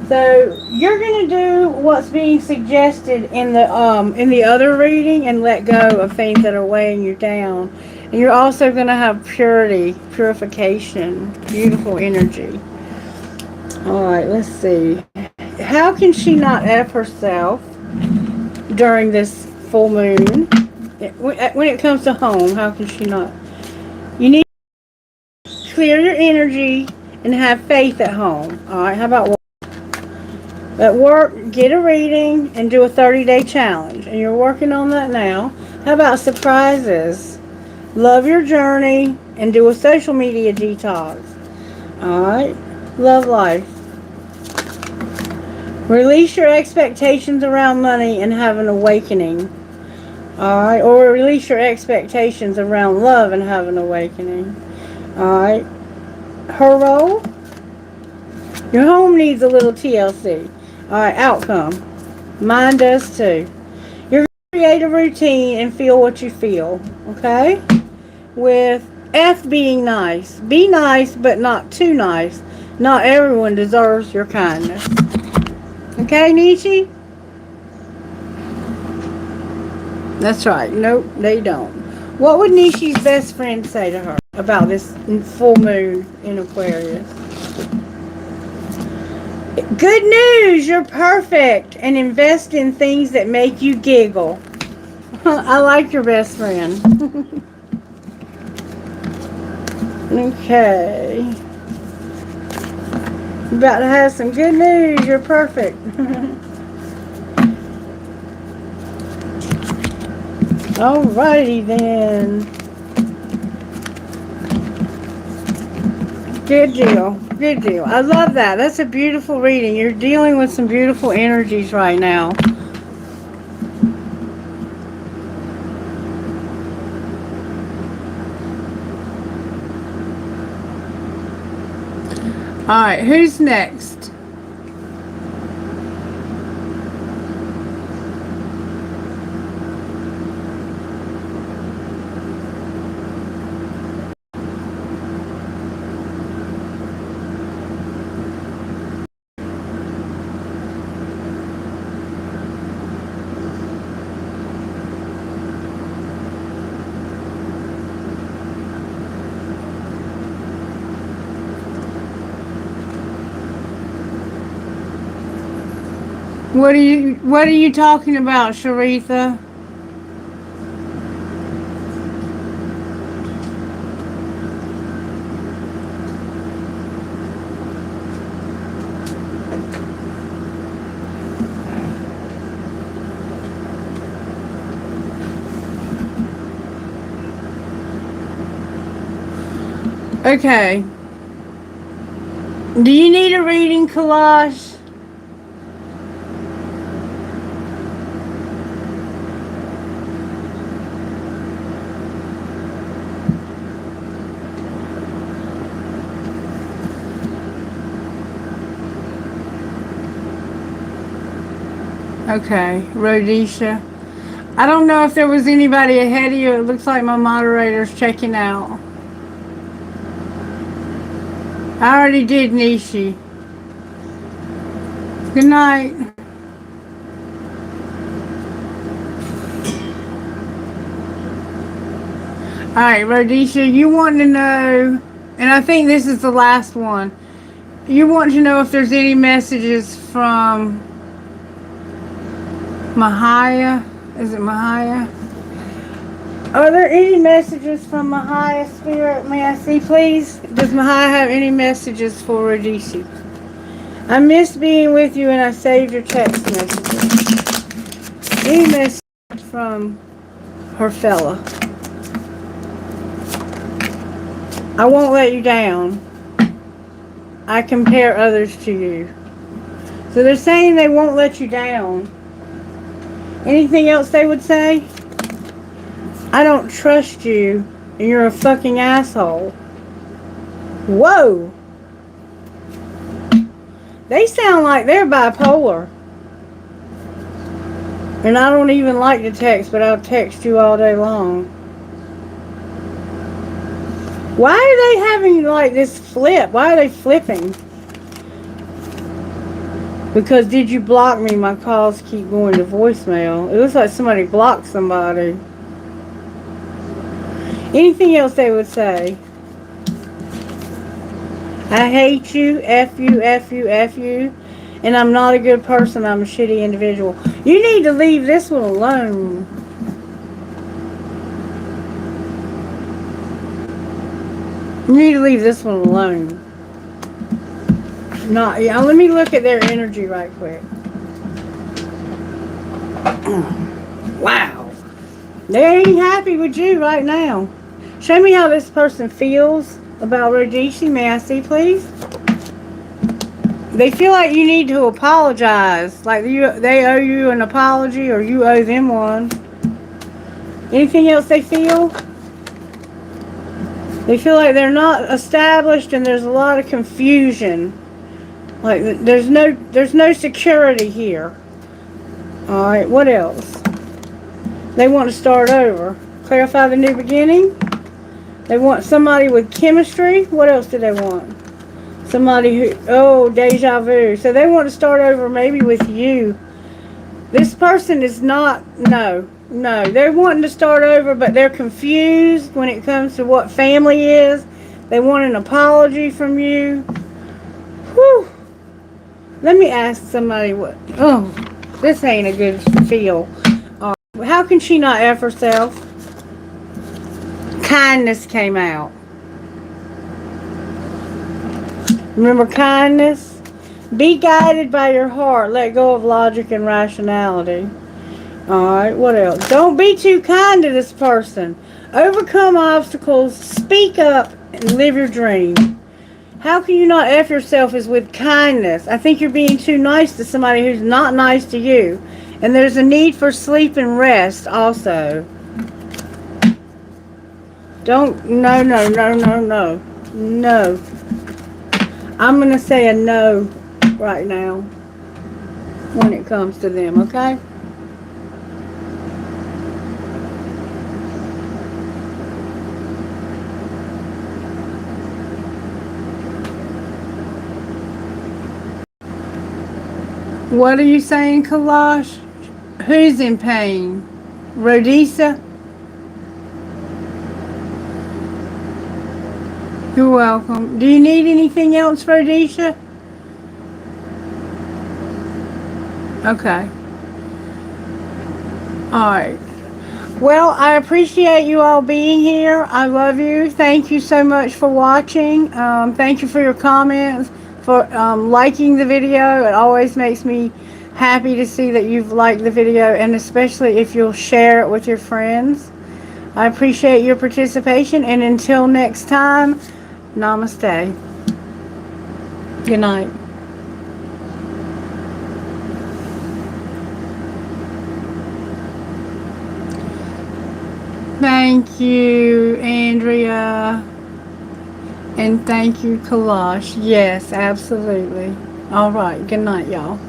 So you're going to do what's being suggested in the other reading and let go of things that are weighing you down. And you're also going to have purity, purification, beautiful energy. All right, let's see. How can she not F herself during this full moon? When it comes to home, how can she not? You need to clear your energy and have faith at home. All right, how about work? At work, get a reading and do a 30-day challenge. And you're working on that now. How about surprises? Love your journey and do a social media detox. All right, love life. Release your expectations around money and have an awakening. Alright, or release your expectations around love and have an awakening. Alright. Her role? Your home needs a little TLC. Alright, outcome. Mine does too. You're going to create a routine and feel what you feel. Okay? With F being nice. Be nice, but not too nice. Not everyone deserves your kindness. Okay, Nishi? That's right. Nope, they don't. What would Nishi's best friend say to her about this full moon in Aquarius? Good news! You're perfect. And invest in things that make you giggle. I like your best friend. Okay. You're about to have some good news. You're perfect. Alrighty then. Good deal. Good deal. I love that. That's a beautiful reading. You're dealing with some beautiful energies right now. Alright, who's next? What are you talking about, Sharitha? Okay. Do you need a reading, Kalash? Okay, Rhodesia. I don't know if there was anybody ahead of you. It looks like my moderator's checking out. I already did, Nishi. Good night. Alright, Rhodesia, you want to know, and I think this is the last one. You want to know if there's any messages from Mahaya? Is it Mahaya? Are there any messages from Mahaya Spirit? May I see, please? Does Mahaya have any messages for Rhodesia? I miss being with you and I saved your text messages. Any message from her fella. I won't let you down. I compare others to you. So they're saying they won't let you down. Anything else they would say? I don't trust you and you're a fucking asshole. Whoa. They sound like they're bipolar. And I don't even like to text, but I'll text you all day long. Why are they having like this flip? Why are they flipping? Because did you block me? My calls keep going to voicemail. It looks like somebody blocked somebody. Anything else they would say? I hate you, F you, F you, F you. And I'm not a good person. I'm a shitty individual. You need to leave this one alone. You need to leave this one alone. Not, yeah, let me look at their energy right quick. Wow. They ain't happy with you right now. Show me how this person feels about Rhodesia. May I see, please? They feel like you need to apologize. Like they owe you an apology or you owe them one. Anything else they feel? They feel like they're not established and there's a lot of confusion. Like there's no security here. Alright, what else? They want to start over. Clarify the new beginning. They want somebody with chemistry. What else do they want? Somebody who, oh, deja vu. So they want to start over maybe with you. This person is not, no. They're wanting to start over, but they're confused when it comes to what family is. They want an apology from you. Whew. Let me ask somebody what, oh, this ain't a good feel. How can she not F herself? Kindness came out. Remember kindness? Be guided by your heart. Let go of logic and rationality. Alright, what else? Don't be too kind to this person. Overcome obstacles. Speak up and live your dream. How can you not F yourself is with kindness. I think you're being too nice to somebody who's not nice to you. And there's a need for sleep and rest also. Don't, no. No. I'm going to say a no right now when it comes to them, okay? What are you saying, Kalash? Who's in pain? Rhodesia? You're welcome. Do you need anything else, Rhodesia? Okay. Alright. Well, I appreciate you all being here. I love you. Thank you so much for watching. Thank you for your comments, for liking the video. It always makes me happy to see that you've liked the video, and especially if you'll share it with your friends. I appreciate your participation, and until next time, namaste. Good night. Thank you, Andrea. And thank you, Kalash. Yes, absolutely. All right. Good night, y'all.